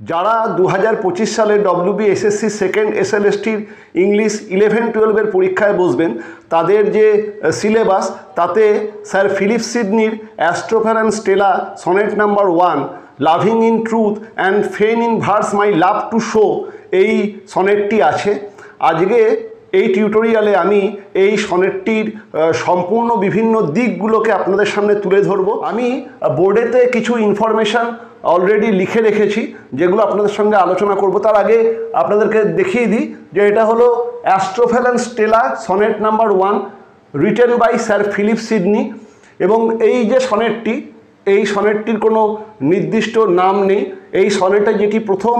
যারা 2025 সালে WBSSC second SLSTর English 11-12 পরীক্ষায় বসবেন তাদের যে সিলেবাস তাতে স্যার ফিলিপ সিডনির Astrophel and Stella sonnet number 1 loving in truth and fain in verse my love to show এই সনেটটি আছে। আজকে এই টিউটোরিয়ালে আমি এই সনেটটির সম্পূর্ণ বিভিন্ন দিকগুলোকে আপনাদের সামনে তুলে ধরব। আমি বোর্ডেতে কিছু ইনফরমেশান অলরেডি লিখে রেখেছি যেগুলো আপনাদের সঙ্গে আলোচনা করব। তার আগে আপনাদেরকে দেখিয়ে দিই যে এটা হলো Astrophel and Stella sonnet number 1 written by Sir Philip Sidney. এবং এই যে সনেটটি, এই সনেটটির কোনো নির্দিষ্ট নাম নেই। এই সনেটে যেটি প্রথম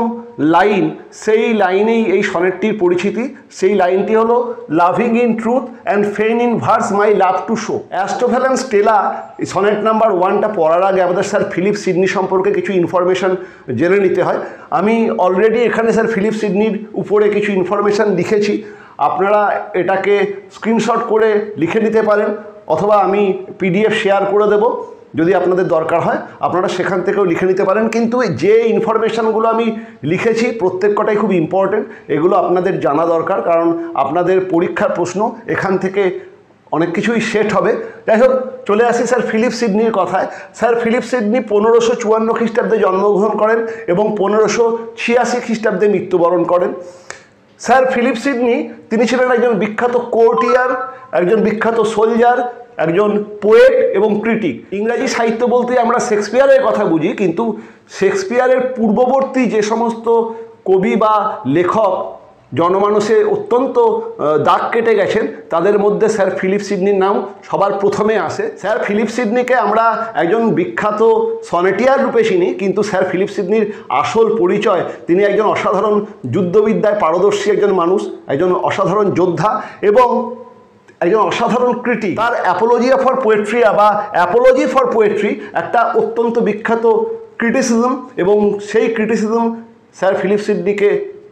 লাইন, সেই লাইনেই এই সনেটটির পরিচিতি। সেই লাইনটি হলো loving in truth and fain in verse my love to show. Astrophel and Stella sonnet number 1টা পড়ার আগে আমাদের স্যার ফিলিপ সিডনি সম্পর্কে কিছু ইনফরমেশান জেনে নিতে হয়। আমি অলরেডি এখানে স্যার ফিলিপ সিডনির উপরে কিছু ইনফরমেশান লিখেছি, আপনারা এটাকে স্ক্রিনশট করে লিখে নিতে পারেন অথবা আমি PDF শেয়ার করে দেব যদি আপনাদের দরকার হয়, আপনারা সেখান থেকেও লিখে নিতে পারেন। কিন্তু যে ইনফরমেশানগুলো আমি লিখেছি প্রত্যেক কটাই খুব ইম্পর্টেন্ট, এগুলো আপনাদের জানা দরকার, কারণ আপনাদের পরীক্ষার প্রশ্ন এখান থেকে অনেক কিছুই সেট হবে। যাই হোক, চলে আসি স্যার ফিলিপ সিডনির কথায়। স্যার ফিলিপ সিডনি 1554 খ্রিস্টাব্দে জন্মগ্রহণ করেন এবং 1586 খ্রিস্টাব্দে মৃত্যুবরণ করেন। স্যার ফিলিপ সিডনি তিনি ছিলেন একজন বিখ্যাত কোর্টিয়ার, একজন বিখ্যাত সোলজার, একজন পোয়েট এবং ক্রিটিক। ইংরাজি সাহিত্য বলতে আমরা শেক্সপিয়ারের কথা বুঝি, কিন্তু শেক্সপিয়ারের পূর্ববর্তী যে সমস্ত কবি বা লেখক জনমানসে অত্যন্ত দাগ কেটে গেছেন তাদের মধ্যে স্যার ফিলিপ সিডনির নাম সবার প্রথমে আসে। স্যার ফিলিপ সিডনিকে আমরা একজন বিখ্যাত সনেটিয়ার রূপে চিনি, কিন্তু স্যার ফিলিপ সিডনির আসল পরিচয় তিনি একজন অসাধারণ যুদ্ধবিদ্যায় পারদর্শী একজন মানুষ, একজন অসাধারণ যোদ্ধা এবং একজন অসাধারণ ক্রিটিক। তার অ্যাপোলজিয়া ফর পোয়েট্রি বা অ্যাপোলজি ফর পোয়েট্রি একটা অত্যন্ত বিখ্যাত ক্রিটিসিজম, এবং সেই ক্রিটিসিজম স্যার ফিলিপ সিডনিকে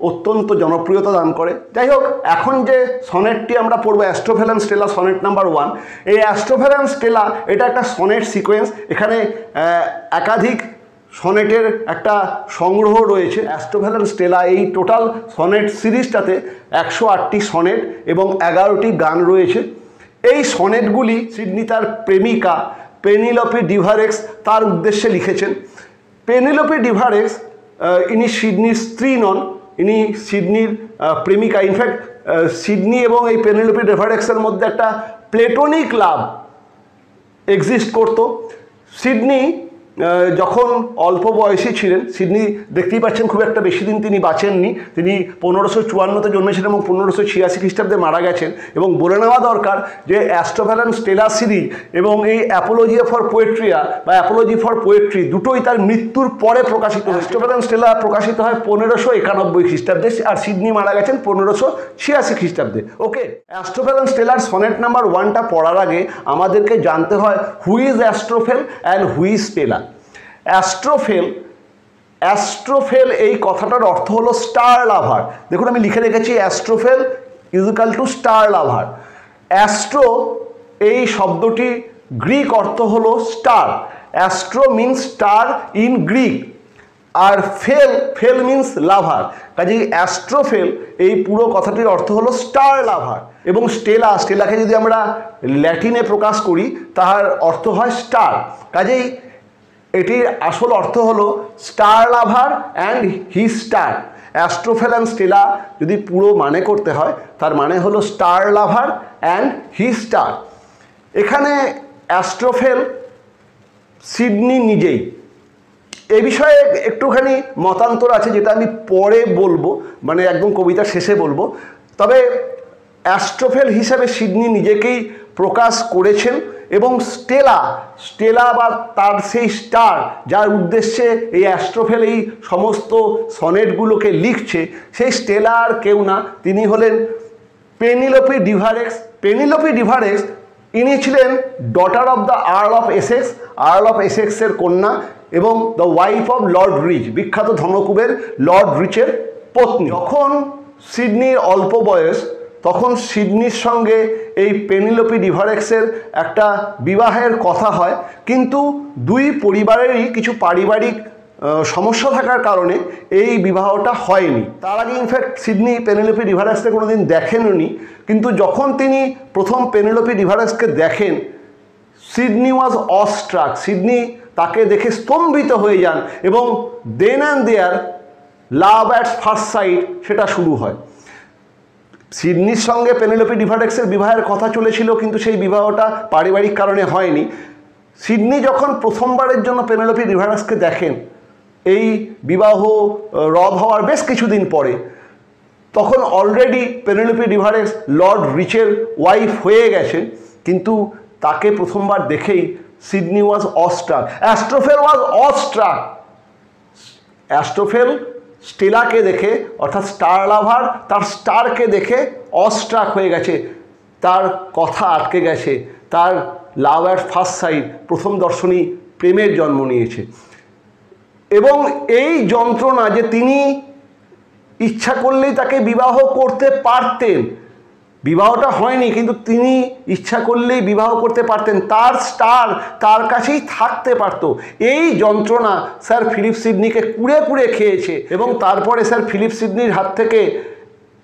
অত্যন্ত জনপ্রিয়তা দান করে। যাই হোক, এখন যে সনেটটি আমরা পড়বো Astrophel and Stella sonnet number 1, এই অ্যাস্ট্রোফেল অ্যান্ড স্টেলা এটা একটা সনেট সিকোয়েন্স। এখানে একাধিক সনেটের একটা সংগ্রহ রয়েছে। অ্যাস্ট্রোফেল অ্যান্ড স্টেলা এই টোটাল সনেট সিরিজটাতে 108টি সনেট এবং 11টি গান রয়েছে। এই সনেটগুলি সিডনি তার প্রেমিকা পেনিলপি ডিভারেক্স তার উদ্দেশ্যে লিখেছেন। পেনিলপি ডিভারেক্স ইনি সিডনির স্ত্রী নন, ইনি সিডনির প্রেমিকা। ইনফ্যাক্ট সিডনি এবং এই পেনিলপি ডিভারেক্সের মধ্যে একটা প্লেটোনিক লাভ এক্সিস্ট করতো। সিডনি যখন অল্প বয়সী ছিলেন, সিডনি দেখতেই পাচ্ছেন খুব একটা বেশি দিন তিনি বাঁচেননি। তিনি 1554-তে জন্মেছিলেন এবং 1586 খ্রিস্টাব্দে মারা গেছেন। এবং বলে নেওয়া দরকার যে অ্যাস্ট্রোফেল অ্যান্ড স্টেলা সিরিজ এবং এই অ্যাপোলজিয়া ফর পোয়েট্রিয়া বা অ্যাপোলজি ফর পোয়েট্রি দুটোই তার মৃত্যুর পরে প্রকাশিত হয়। অ্যাস্ট্রোফেল অ্যান্ড স্টেলা প্রকাশিত হয় 1591 খ্রিস্টাব্দে আর সিডনি মারা গেছেন 1586 খ্রিস্টাব্দে। ওকে, অ্যাস্ট্রোফেল অ্যান্ড স্টেলার সনেট নাম্বার 1টা পড়ার আগে আমাদেরকে জানতে হয় who is Astrophel and who is Stella. Astrophel এই কথাটার অর্থ হলো স্টার লাভার। দেখুন আমি লিখে রেখেছি Astrophel equal to star lover. Astro এই শব্দটির গ্রিক অর্থ হলো star. Astro means star in Greek, আর ফেল মিন্স লাভার। অ্যাস্ট্রোফেল এই পুরো কথাটির অর্থ হলো স্টার লাভার। এবং স্টেলাকে যদি আমরা ল্যাটিনে প্রকাশ করি তার অর্থ হয় স্টার। কাজেই এটির আসল অর্থ হলো star lover and he star. Astrophel and Stella যদি পুরো মানে করতে হয় তার মানে হলো star lover and he star. এখানে অ্যাস্ট্রোফেল সিডনি নিজেই, এ বিষয়ে একটুখানি মতান্তর আছে যেটা আমি পরে বলবো, মানে একদম কবিতার শেষে বলবো। তবে অ্যাস্ট্রোফেল হিসাবে সিডনি নিজেকেই প্রকাশ করেছেন এবং স্টেলা বা তার সেই স্টার যার উদ্দেশ্যে এই অ্যাস্ট্রোফেল এই সমস্ত সনেটগুলোকে লিখছে, সেই স্টেলা আর কেউ না, তিনি হলেন পেনিলপি ডিভারেক্স। পেনিলপি ডিভারেক্স ইনি ছিলেন daughter of the earl of এসেক্সের কন্যা এবং the wife of lord rich, বিখ্যাত ধনকুবের লর্ড রিচের পত্নী। যখন সিডনির অল্প বয়স তখন সিডনির সঙ্গে এই পেনিলপি ডিভারেক্সের একটা বিবাহের কথা হয়, কিন্তু দুই পরিবারেরই কিছু পারিবারিক সমস্যা থাকার কারণে এই বিবাহটা হয়নি। তার আগে ইনফ্যাক্ট সিডনি পেনেলোপি রিভারাক্সকে কোনোদিন দেখেননি, কিন্তু যখন তিনি প্রথম পেনেলোপি রিভারাক্সকে দেখেন, সিডনি ওয়াজ অস্ট্রাক। সিডনি তাকে দেখে স্তম্ভিত হয়ে যান এবং then and there love at first sight সেটা শুরু হয়। সিডনির সঙ্গে পেনেলোপি রিভারাক্সের বিবাহের কথা চলেছিল, কিন্তু সেই বিবাহটা পারিবারিক কারণে হয়নি। সিডনি যখন প্রথমবারের জন্য পেনেলোপি রিভারাক্সকে দেখেন, এই বিবাহ রদ হওয়ার বেশ কিছুদিন পরে, তখন অলরেডি পেনেলোপি রিভারাক্স লর্ড রিচের ওয়াইফ হয়ে গেছেন, কিন্তু তাকে প্রথমবার দেখেই সিডনি ওয়াজ অস্ট্রাক, অ্যাস্ট্রোফেল ওয়াজ অস্ট্রাক। অ্যাস্ট্রোফেল স্টেলাকে দেখে, অর্থাৎ স্টার লাভার তার স্টারকে দেখে অস্ট্রাক হয়ে গেছে, তার কথা আটকে গেছে, তার লাভ অ্যাট ফার্স্ট সাইট, প্রথম দর্শনই প্রেমের জন্ম নিয়েছে। এবং এই যন্ত্রণা যে তিনি ইচ্ছা করলেই তাকে বিবাহ করতে পারতেন, বিবাহটা হয়নি কিন্তু তিনি ইচ্ছা করলেই বিবাহ করতে পারতেন, তার স্টার তার কাছেই থাকতে পারত, এই যন্ত্রণা স্যার ফিলিপ সিডনিকে কুড়ে কুড়ে খেয়েছে। এবং তারপরে স্যার ফিলিপ সিডনির হাত থেকে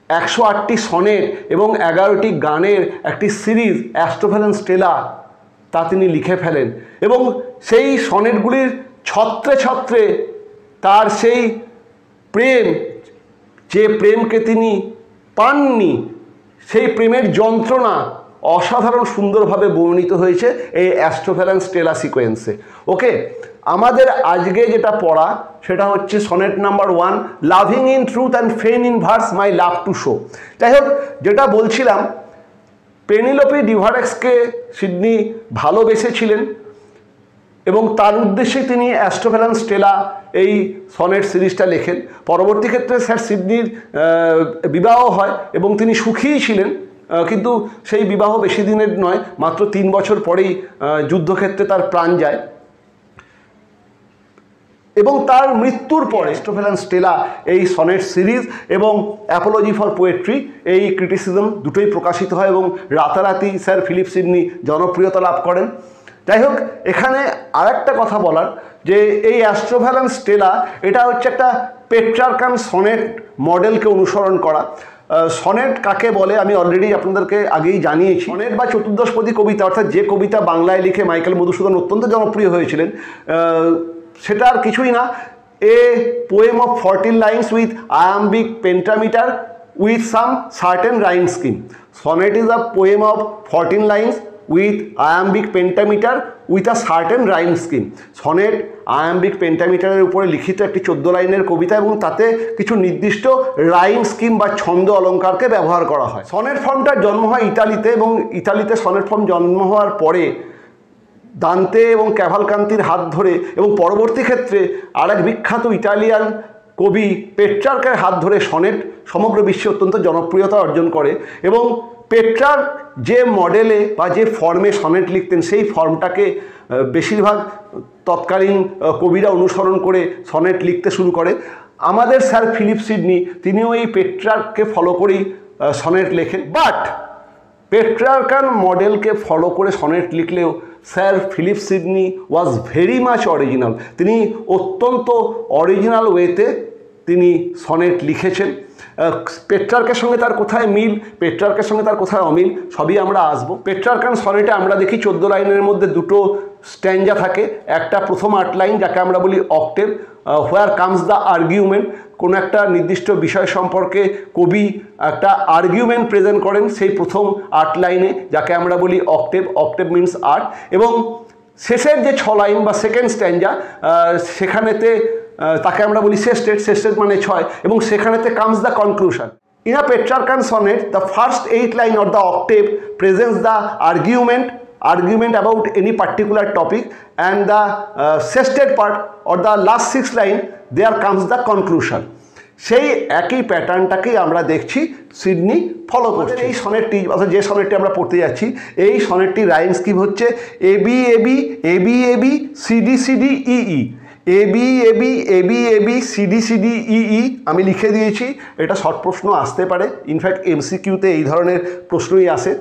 108টি সনেট এবং 11টি গানের একটি সিরিজ অ্যাস্ট্রোফেল অ্যান্ড স্টেলা তা তিনি লিখে ফেলেন। এবং সেই সনেটগুলির ছত্রে ছত্রে তার সেই প্রেম, যে প্রেমকে তিনি পাননি, সেই প্রেমের যন্ত্রণা অসাধারণ সুন্দরভাবে বর্ণিত হয়েছে এই অ্যাস্ট্রোফেল অ্যান্ড স্টেলা সিকোয়েন্সে। ওকে, আমাদের আজকে যেটা পড়া সেটা হচ্ছে sonnet number 1, loving in truth and fain in verse my love to show. যাই হোক, যেটা বলছিলাম, পেনিলোপি রিভারাক্সকে সিডনি ভালোবেসেছিলেন এবং তার উদ্দেশ্যে তিনি অ্যাস্ট্রোফেল অ্যান্ড স্টেলা এই সনেট সিরিজটা লেখেন। পরবর্তী ক্ষেত্রে স্যার সিডনির বিবাহ হয় এবং তিনি সুখীই ছিলেন, কিন্তু সেই বিবাহ বেশি দিনের নয়, মাত্র 3 বছর পরেই যুদ্ধক্ষেত্রে তার প্রাণ যায়। এবং তার মৃত্যুর পরে অ্যাস্ট্রোফেল অ্যান্ড স্টেলা এই সনেট সিরিজ এবং অ্যাপোলজি ফর পোয়েট্রি এই ক্রিটিসিজম দুটোই প্রকাশিত হয় এবং রাতারাতি স্যার ফিলিপ সিডনি জনপ্রিয়তা লাভ করেন। যাই হোক, এখানে আরেকটা কথা বলার, যে এই অ্যাস্ট্রোফেল অ্যান্ড স্টেলা এটা হচ্ছে একটা পেট্রার্কান সনেট মডেলকে অনুসরণ করা। সনেট কাকে বলে আমি অলরেডি আপনাদেরকে আগেই জানিয়েছি। সনেট বা চতুর্দশপদী কবিতা, অর্থাৎ যে কবিতা বাংলায় লিখে মাইকেল মধুসূদন অত্যন্ত জনপ্রিয় হয়েছিলেন, সেটা আর কিছুই না, a poem of 14 lines with iambic pentameter with some certain rhyme scheme. Sonnet is a poem of 14 lines with iambic pentameter with a certain rhyme scheme. Sonnet iambic পেন্টামিটারের উপরে লিখিত একটি 14 লাইনের কবিতা এবং তাতে কিছু নির্দিষ্ট রাইম স্কিম বা ছন্দ অলঙ্কারকে ব্যবহার করা হয়। সনেট ফর্মটার জন্ম হয় ইতালিতে, এবং ইতালিতে সনেট ফর্ম জন্ম হওয়ার পরে দান্তে এবং ক্যাভালকান্তির হাত ধরে এবং পরবর্তী ক্ষেত্রে আরেক বিখ্যাত ইটালিয়ান কবি পেট্রার্কের হাত ধরে সনেট সমগ্র বিশ্বে অত্যন্ত জনপ্রিয়তা অর্জন করে। এবং পেট্রার্ক যে মডেলে বা যে ফর্মে সনেট লিখতেন, সেই ফর্মটাকে বেশিরভাগ তৎকালীন কবিরা অনুসরণ করে সনেট লিখতে শুরু করে। আমাদের স্যার ফিলিপ সিডনি তিনিও এই পেট্রার্ককে ফলো করেই সনেট লেখেন। বাট পেট্রার্কান মডেলকে ফলো করে সনেট লিখলেও sir Philip Sidney was very much original. তিনি অত্যন্ত অরিজিনাল ওয়েতে তিনি সনেট লিখেছেন। পেট্রার্কের সঙ্গে তার কোথায় মিল, পেট্রার্কের সঙ্গে তার কোথায় অমিল, সবই আমরা আসবো। পেট্রার্কান সনেটে আমরা দেখি 14 লাইনের মধ্যে দুটো স্ট্যাঞ্জা থাকে। একটা প্রথম 8 লাইন, যাকে আমরা বলি octave, where comes the argument. কোনো একটা নির্দিষ্ট বিষয় সম্পর্কে কবি একটা আর্গুমেন্ট প্রেজেন্ট করেন সেই প্রথম 8 লাইনে, যাকে আমরা বলি অক্টেভ। Octave means 8। এবং শেষের যে 6 লাইন বা সেকেন্ড স্ট্যাঞ্জা, সেখানেতে তাকে আমরা বলি সেস্টেড। সেস্টেড মানে 6, এবং সেখানেতে comes the conclusion. In a Petrarchan sonnet the first 8 line or the octave presents the argument about any particular topic, and the sested part or the last 6 line there comes the conclusion. সেই একই প্যাটার্নটাকেই আমরা দেখছি Sydney follow করছে। এই সনেটটি, অর্থাৎ যে সনেটটি আমরা পড়তে যাচ্ছি, এই সনেটটি রাইম স্কিম হচ্ছে a b a b a b a b c d c d e e. A b a b a b a b c d c d e e আমি লিখে দিয়েছি। এটা শর্ট প্রশ্ন আসতে পারে, in fact এমসিকিউতে এই ধরনের প্রশ্নই আসে।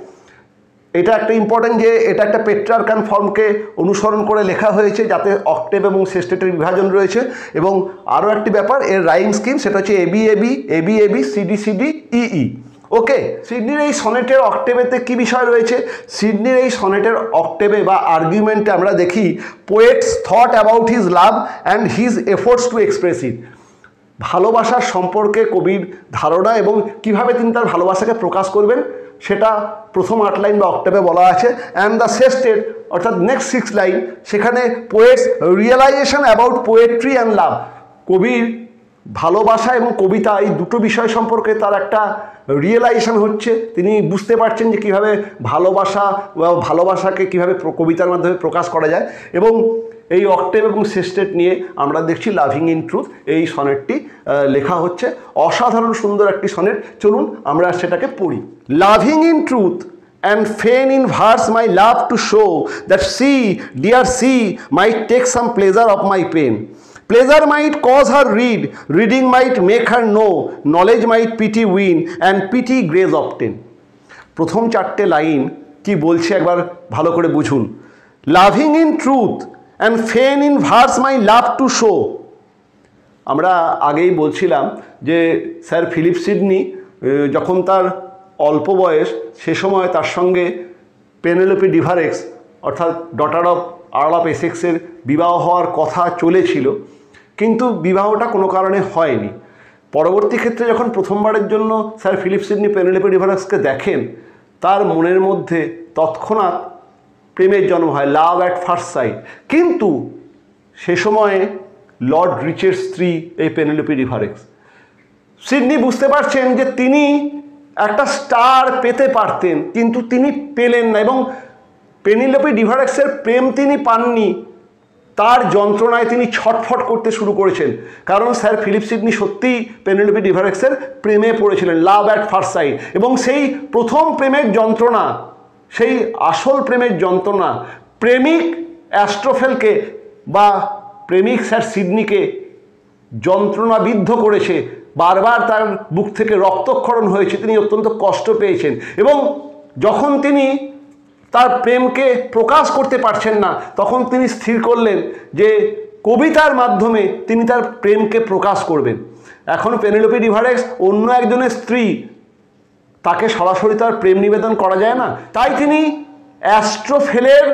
এটা একটা ইম্পর্টেন্ট যে এটা একটা পেট্রার্কান ফর্মকে অনুসরণ করে লেখা হয়েছে, যাতে অক্টেভ এবং সেস্টেটের বিভাজন রয়েছে। এবং আরও একটি ব্যাপার, এর রাইম স্কিম, সেটা হচ্ছে a b a b a b a b c d c d e e. Okay, সিডনির এই সনেটের অক্টেভেতে কী বিষয় রয়েছে? সিডনির এই সনেটের অক্টেভে বা আর্গুমেন্টে আমরা দেখি poet's thought about his love and his efforts to express it. ভালোবাসার সম্পর্কে কবির ধারণা এবং কিভাবে তিনি তার ভালোবাসাকে প্রকাশ করবেন সেটা প্রথম 8 লাইন বা অক্টেভে বলা আছে। অ্যান্ড দ্য সেস্টেড অর্থাৎ নেক্সট 6 লাইন, সেখানে poet's realization about poetry and love. কবির ভালোবাসা এবং কবিতা এই দুটো বিষয় সম্পর্কে তার একটা রিয়েলাইজেশন হচ্ছে, তিনি বুঝতে পারছেন যে কীভাবে ভালোবাসাকে কীভাবে কবিতার মাধ্যমে প্রকাশ করা যায়। এবং এই অক্টেভ এবং সেস্টেট নিয়ে আমরা দেখছি লাভিং ইন ট্রুথ এই সনেটটি লেখা হচ্ছে। অসাধারণ সুন্দর একটি সনেট, চলুন আমরা সেটাকে পড়ি। Loving in truth and feign in verse my love to show that she, dear she, might take some pleasure of my pain. Pleasure might cause her read, reading might make her know, knowledge might pity win, and pity grace obtain. প্রথম 4টে line কি বলছে একবার ভালো করে বুঝুন। Loving in truth and feign in verse my love to show. আমরা আগেই বলছিলাম যে স্যার ফিলিপ সিডনি যখন তার অল্প বয়স, সে সময় তার সঙ্গে পেনেলোপি ডিভারেক্স অর্থাৎ ডটার অফ আর্ল অফ এসেক্সের বিবাহ হওয়ার কথা চলেছিল, কিন্তু বিবাহটা কোনো কারণে হয়নি। পরবর্তী ক্ষেত্রে যখন প্রথমবারের জন্য স্যার ফিলিপ সিডনি পেনেলোপি ডিভারেক্সকে দেখেন, তার মনের মধ্যে তৎক্ষণাৎ প্রেমের জন্ম হয়, লাভ অ্যাট ফার্স্ট সাইট। কিন্তু সে সময়ে লর্ড রিচের স্ত্রী এই পেনেলোপি ডিভারেক্স। সিডনি বুঝতে পারছেন যে তিনি একটা স্টার পেতে পারতেন, কিন্তু তিনি পেলেন না, এবং পেনেলোপি ডিভারেক্সের প্রেম তিনি পাননি। তার যন্ত্রণায় তিনি ছটফট করতে শুরু করেছেন, কারণ স্যার ফিলিপ সিডনি সত্যিই পেনেলোপি ডিভারেক্সের প্রেমে পড়েছিলেন, লাভ অ্যাট ফার্স্ট সাইট। এবং সেই প্রথম প্রেমের যন্ত্রণা, সেই আসল প্রেমের যন্ত্রণা প্রেমিক অ্যাস্ট্রোফেলকে বা প্রেমিক স্যার সিডনিকে যন্ত্রণাবিদ্ধ করেছে। বারবার তার বুক থেকে রক্তক্ষরণ হয়েছে, তিনি অত্যন্ত কষ্ট পেয়েছেন। এবং যখন তিনি তার প্রেমকে প্রকাশ করতে পারছেন না, তখন তিনি স্থির করলেন যে কবিতার মাধ্যমে তিনি তার প্রেমকে প্রকাশ করবেন। এখন পেনেলোপি ডিভারেক্স অন্য একজনের স্ত্রী, তাকে সরাসরি তার প্রেম নিবেদন করা যায় না, তাই তিনি অ্যাস্ট্রোফেলের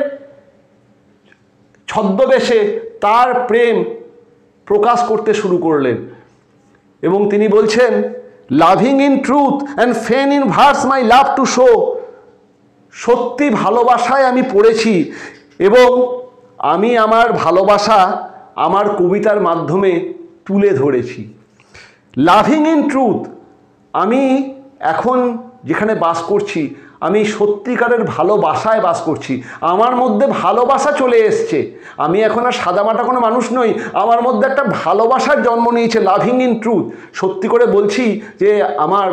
ছদ্মবেশে তার প্রেম প্রকাশ করতে শুরু করলেন। এবং তিনি বলছেন, loving in truth and fain in verse my love to show. সত্যি ভালোবাসায় আমি পড়েছি এবং আমি আমার ভালোবাসা আমার কবিতার মাধ্যমে তুলে ধরেছি। লাভিং ইন ট্রুথ, আমি এখন যেখানে বাস করছি, আমি সত্যিকারের ভালোবাসায় বাস করছি। আমার মধ্যে ভালোবাসা চলে এসছে, আমি এখন আর সাদামাটা কোনো মানুষ নই, আমার মধ্যে একটা ভালোবাসার জন্ম নিয়েছে। লাভিং ইন ট্রুথ, সত্যি করে বলছি যে আমার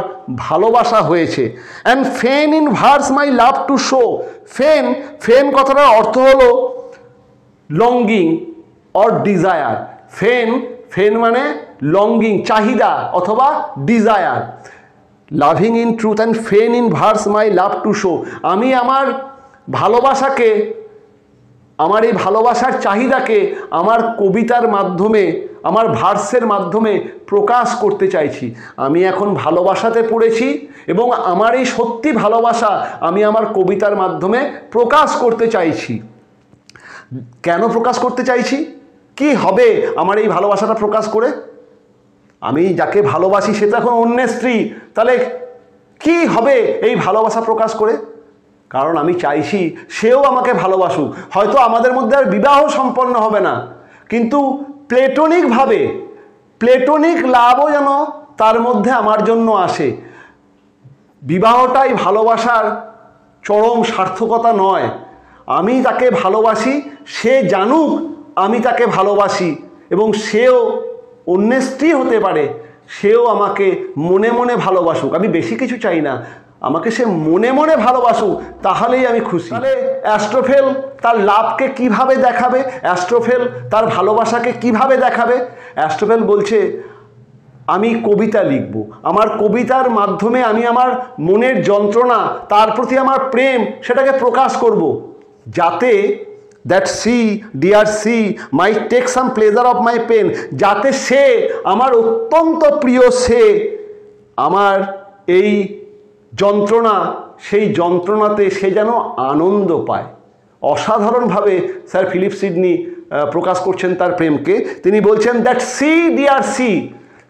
ভালোবাসা হয়েছে। And fain in verse my love to show. ফেন, ফেন কথাটার অর্থ হলো লঙ্গিং অর ডিজায়ার। ফেন, ফেন মানে লঙ্গিং, চাহিদা অথবা desire. Loving in truth and fain in verse my love to show. আমি আমার ভালোবাসাকে, আমার এই ভালোবাসার চাহিদাকে আমার কবিতার মাধ্যমে, আমার ভার্সের মাধ্যমে প্রকাশ করতে চাইছি। আমি এখন ভালোবাসাতে পড়েছি এবং আমার এই সত্যি ভালোবাসা আমি আমার কবিতার মাধ্যমে প্রকাশ করতে চাইছি। কেন প্রকাশ করতে চাইছি? কি হবে আমার এই ভালোবাসাটা প্রকাশ করে? আমি যাকে ভালোবাসি সে তো এখন অন্যের স্ত্রী, তাহলে কি হবে এই ভালোবাসা প্রকাশ করে? কারণ আমি চাইছি সেও আমাকে ভালোবাসুক। হয়তো আমাদের মধ্যে আর বিবাহ সম্পন্ন হবে না, কিন্তু প্লেটোনিকভাবে, প্লেটোনিক লাভও যেন তার মধ্যে আমার জন্য আসে। বিবাহটাই ভালোবাসার চরম সার্থকতা নয়। আমি তাকে ভালোবাসি, সে জানুক আমি তাকে ভালোবাসি, এবং সেও অন্যের স্ত্রী হতে পারে, সেও আমাকে মনে মনে ভালোবাসুক। আমি বেশি কিছু চাই না, আমাকে সে মনে মনে ভালোবাসুক, তাহলেই আমি খুশি। তাহলে অ্যাস্ট্রোফেল তার লাভকে কিভাবে দেখাবে? অ্যাস্ট্রোফেল তার ভালোবাসাকে কিভাবে দেখাবে? অ্যাস্ট্রোফেল বলছে, আমি কবিতা লিখব, আমার কবিতার মাধ্যমে আমি আমার মনের যন্ত্রণা, তার প্রতি আমার প্রেম, সেটাকে প্রকাশ করব, যাতে that she dear she might take some pleasure of my pain, যাতে সে আমার অত্যন্ত প্রিয়, সে আমার এই যন্ত্রণা, সেই যন্ত্রণাতে সে যেন আনন্দ পায়। অসাধারণভাবে স্যার ফিলিপ সিডনি প্রকাশ করছেন তার প্রেমকে। তিনি বলছেন দ্যাট সি ডিয়ার সি,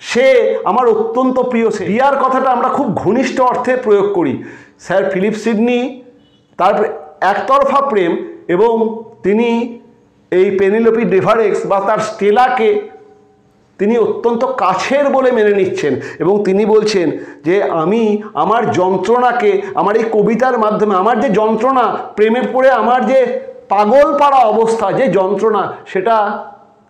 সে আমার অত্যন্ত প্রিয়। সে ডিয়ার কথাটা আমরা খুব ঘনিষ্ঠ অর্থে প্রয়োগ করি। স্যার ফিলিপ সিডনি তার একতরফা প্রেম, এবং তিনি এই পেনিলোপি ডেভারেক্স বা তার স্টেলাকে তিনি অত্যন্ত কাছের বলে মেনে নিচ্ছেন, এবং তিনি বলছেন যে আমি আমার যন্ত্রণাকে, আমার এই কবিতার মাধ্যমে, আমার যে যন্ত্রণা, প্রেমে পড়ে আমার যে পাগল পাড়া অবস্থা, যে যন্ত্রণা, সেটা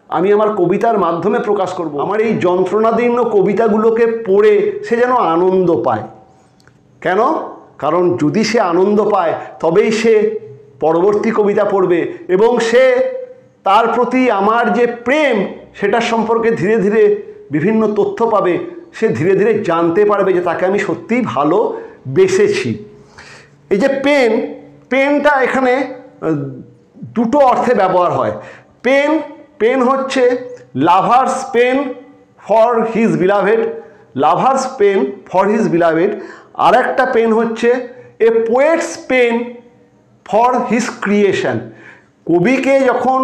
আমি আমার কবিতার মাধ্যমে প্রকাশ করব। আমার এই যন্ত্রণাদীর্ণ কবিতাগুলোকে পড়ে সে যেন আনন্দ পায়। কেন? কারণ যদি সে আনন্দ পায় তবেই সে পরবর্তী কবিতা পড়বে, এবং সে তার প্রতি আমার যে প্রেম, সেটার সম্পর্কে ধীরে ধীরে বিভিন্ন তথ্য পাবে। সে ধীরে ধীরে জানতে পারবে যে তাকে আমি সত্যিই ভালোবেসেছি। এই যে পেনটা এখানে দুটো অর্থে ব্যবহার হয়। পেন হচ্ছে lover's pain for his beloved, lover's pain for his beloved. আর একটা পেন হচ্ছে a poet's pain for his creation. কবিকে যখন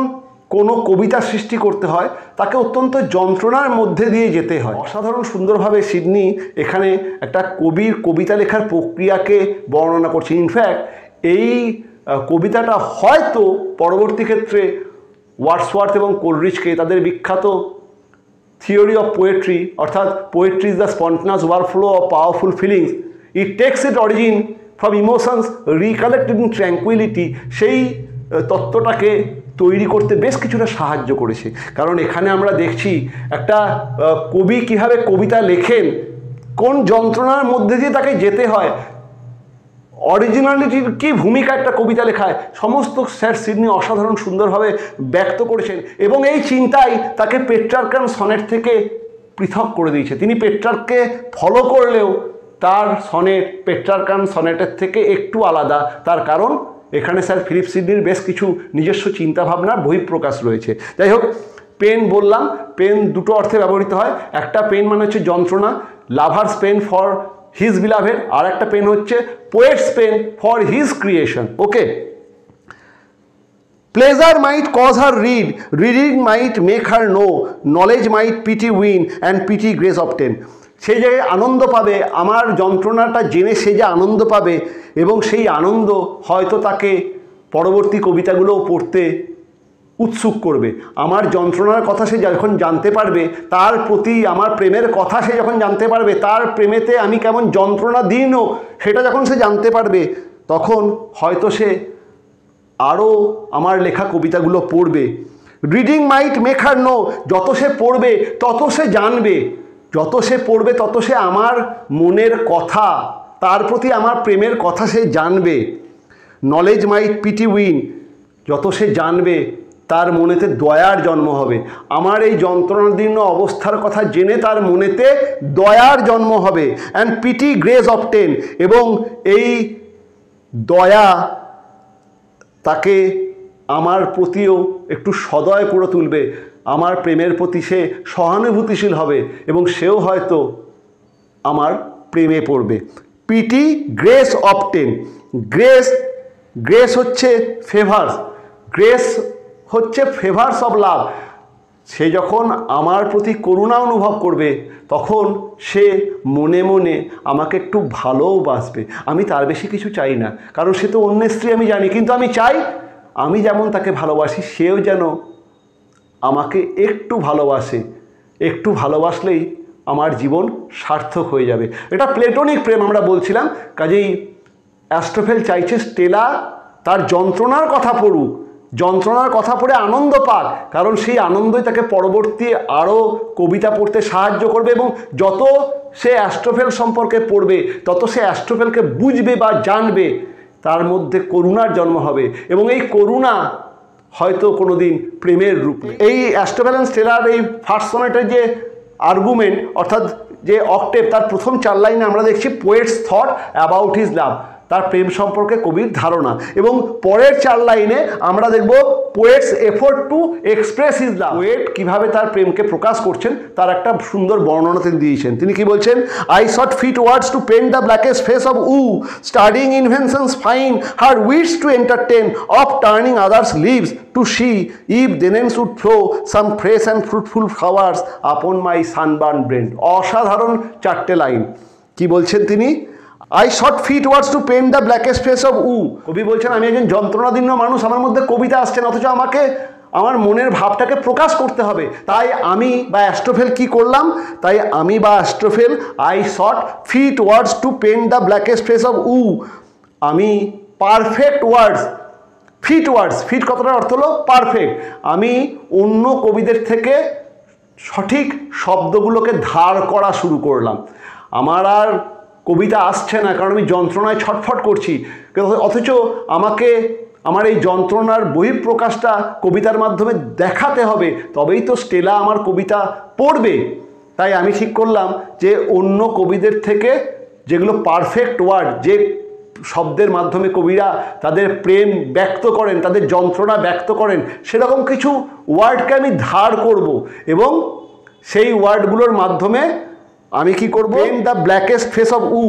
কোনো কবিতা সৃষ্টি করতে হয়, তাকে অত্যন্ত যন্ত্রণার মধ্যে দিয়ে যেতে হয়। অসাধারণ সুন্দরভাবে সিডনি এখানে একটা কবির কবিতা লেখার প্রক্রিয়াকে বর্ণনা করছে। ইনফ্যাক্ট এই কবিতাটা হয়তো পরবর্তী ক্ষেত্রে ওয়ার্ডসওয়ার্থ এবং কোলরিজকে তাদের বিখ্যাত থিওরি অফ পোয়েট্রি, অর্থাৎ poetry is the spontaneous overflow of powerful feelings, it takes it origin from emotions recollected in tranquillity, সেই তত্ত্বটাকে তৈরি করতে বেশ কিছুটা সাহায্য করেছে। কারণ এখানে আমরা দেখছি একটা কবি কীভাবে কবিতা লেখেন, কোন যন্ত্রণার মধ্যে দিয়ে তাকে যেতে হয়, অরিজিনালিটির কী ভূমিকা একটা কবিতা লেখায়, সমস্ত স্যার সিডনি অসাধারণ সুন্দরভাবে ব্যক্ত করেছেন। এবং এই চিন্তাই তাকে পেট্রার্কান সনেট থেকে পৃথক করে দিয়েছে। তিনি পেট্রার্ককে ফলো করলেও তার সনেট পেট্রার্কান সনেটের থেকে একটু আলাদা। তার কারণ এখানে স্যার ফিলিপ সিডনির বেশ কিছু নিজস্ব চিন্তাভাবনার বহিঃপ্রকাশ রয়েছে। যাই হোক, পেন বললাম, পেন দুটো অর্থে ব্যবহৃত হয়। একটা পেন মানে হচ্ছে যন্ত্রণা, lover's pain for his beloved, আর একটা পেন হচ্ছে poet's pain for his creation. Okay, pleasure might cause her read, reading might make her know, knowledge might pity win and pity grace obtain. সে যে আনন্দ পাবে, আমার যন্ত্রণাটা জেনে সে যে আনন্দ পাবে, এবং সেই আনন্দ হয়তো তাকে পরবর্তী কবিতাগুলোও পড়তে উৎসুক করবে। আমার যন্ত্রণার কথা সে যখন জানতে পারবে, তার প্রতি আমার প্রেমের কথা সে যখন জানতে পারবে, তার প্রেমেতে আমি কেমন যন্ত্রণা দিইও সেটা যখন সে জানতে পারবে, তখন হয়তো সে আরও আমার লেখা কবিতাগুলো পড়বে। Reading might make her no, যত সে পড়বে তত সে জানবে, যত সে পড়বে তত সে আমার মনের কথা, তার প্রতি আমার প্রেমের কথা সে জানবে। নলেজ মাইট পিটি উইন, যত সে জানবে তার মনেতে দয়ার জন্ম হবে। আমার এই যন্ত্রণাদীর্ণ অবস্থার কথা জেনে তার মনেতে দয়ার জন্ম হবে। অ্যান্ড পিটি গ্রেস অবটেন, এবং এই দয়া তাকে আমার প্রতিও একটু সদয় করে তুলবে, আমার প্রেমের প্রতি সে সহানুভূতিশীল হবে, এবং সেও হয়তো আমার প্রেমে পড়বে। পিটি গ্রেস অবটেন, গ্রেস হচ্ছে ফেভার্স, গ্রেস হচ্ছে ফেভার্স অফ লাভ। সে যখন আমার প্রতি করুণা অনুভব করবে, তখন সে মনে মনে আমাকে একটু ভালোবাসবে। আমি তার বেশি কিছু চাই না, কারণ সে তো অন্য স্ত্রী আমি জানি, কিন্তু আমি চাই আমি যেমন তাকে ভালোবাসি সেও যেন আমাকে একটু ভালোবাসে। একটু ভালোবাসলেই আমার জীবন সার্থক হয়ে যাবে। এটা প্লেটোনিক প্রেম আমরা বলছিলাম। কাজেই অ্যারিস্টোফেল চাইছে স্টেলা তার যন্ত্রণার কথা পড়ুক, যন্ত্রণার কথা পড়ে আনন্দ পাক, কারণ সেই আনন্দই তাকে পরবর্তী আরও কবিতা পড়তে সাহায্য করবে। এবং যত সে অ্যারিস্টোফেল সম্পর্কে পড়বে, তত সে অ্যারিস্টোফেলকে বুঝবে বা জানবে, তার মধ্যে করুণার জন্ম হবে, এবং এই করুণা হয়তো কোনো দিন প্রেমের রূপ। এই অ্যারিস্টোফেল অ্যান্ড স্টেলার এই ফার্স্ট সনেটের যে আর্গুমেন্ট অর্থাৎ যে অক্টেভ, তার প্রথম 4 লাইনে আমরা দেখছি poet's thought about his love, তার প্রেম সম্পর্কে কবির ধারণা। এবং পরের 4 লাইনে আমরা দেখব poet's effort to express his love, poet কীভাবে তার প্রেমকে প্রকাশ করছেন তার একটা সুন্দর বর্ণনা তিনি দিয়েছেন। তিনি কি বলছেন? I sought fit words to paint the blackest face of woe, studying inventions fine her wits to entertain, of turning others leaves to see if thence should flow some fresh and fruitful flowers upon my sunburn brain. অসাধারণ 4টে line. কি বলছেন তিনি? I sought fit words to paint the blackest face of woe. কবি বলছেন আমি একজন যন্ত্রণাদীর্ণ মানুষ, আমার মধ্যে কবিতা আসছে না, অথচ আমাকে আমার মনের ভাবটাকে প্রকাশ করতে হবে। তাই আমি বা অ্যাস্ট্রোফেল কি করলাম? তাই আমি বা Astrophel I sought fit words to paint the blackest face of woe, আমি perfect words, fit words, fit কথাটার অর্থ হলো পারফেক্ট, আমি অন্য কবিদের থেকে সঠিক শব্দগুলোকে ধার করা শুরু করলাম। আমার আর কবিতা আসছে না কারণ আমি যন্ত্রণায় ছটফট করছি, অথচ আমাকে আমার এই যন্ত্রণার বহিঃপ্রকাশটা কবিতার মাধ্যমে দেখাতে হবে, তবেই তো স্টেলা আমার কবিতা পড়বে। তাই আমি ঠিক করলাম যে অন্য কবিদের থেকে যেগুলো পারফেক্ট ওয়ার্ড, যে শব্দের মাধ্যমে কবিরা তাদের প্রেম ব্যক্ত করেন, তাদের যন্ত্রণা ব্যক্ত করেন, সেরকম কিছু ওয়ার্ডকে আমি ধার করব এবং সেই ওয়ার্ডগুলোর মাধ্যমে আমি কি করব? Paint the blackest face of woe,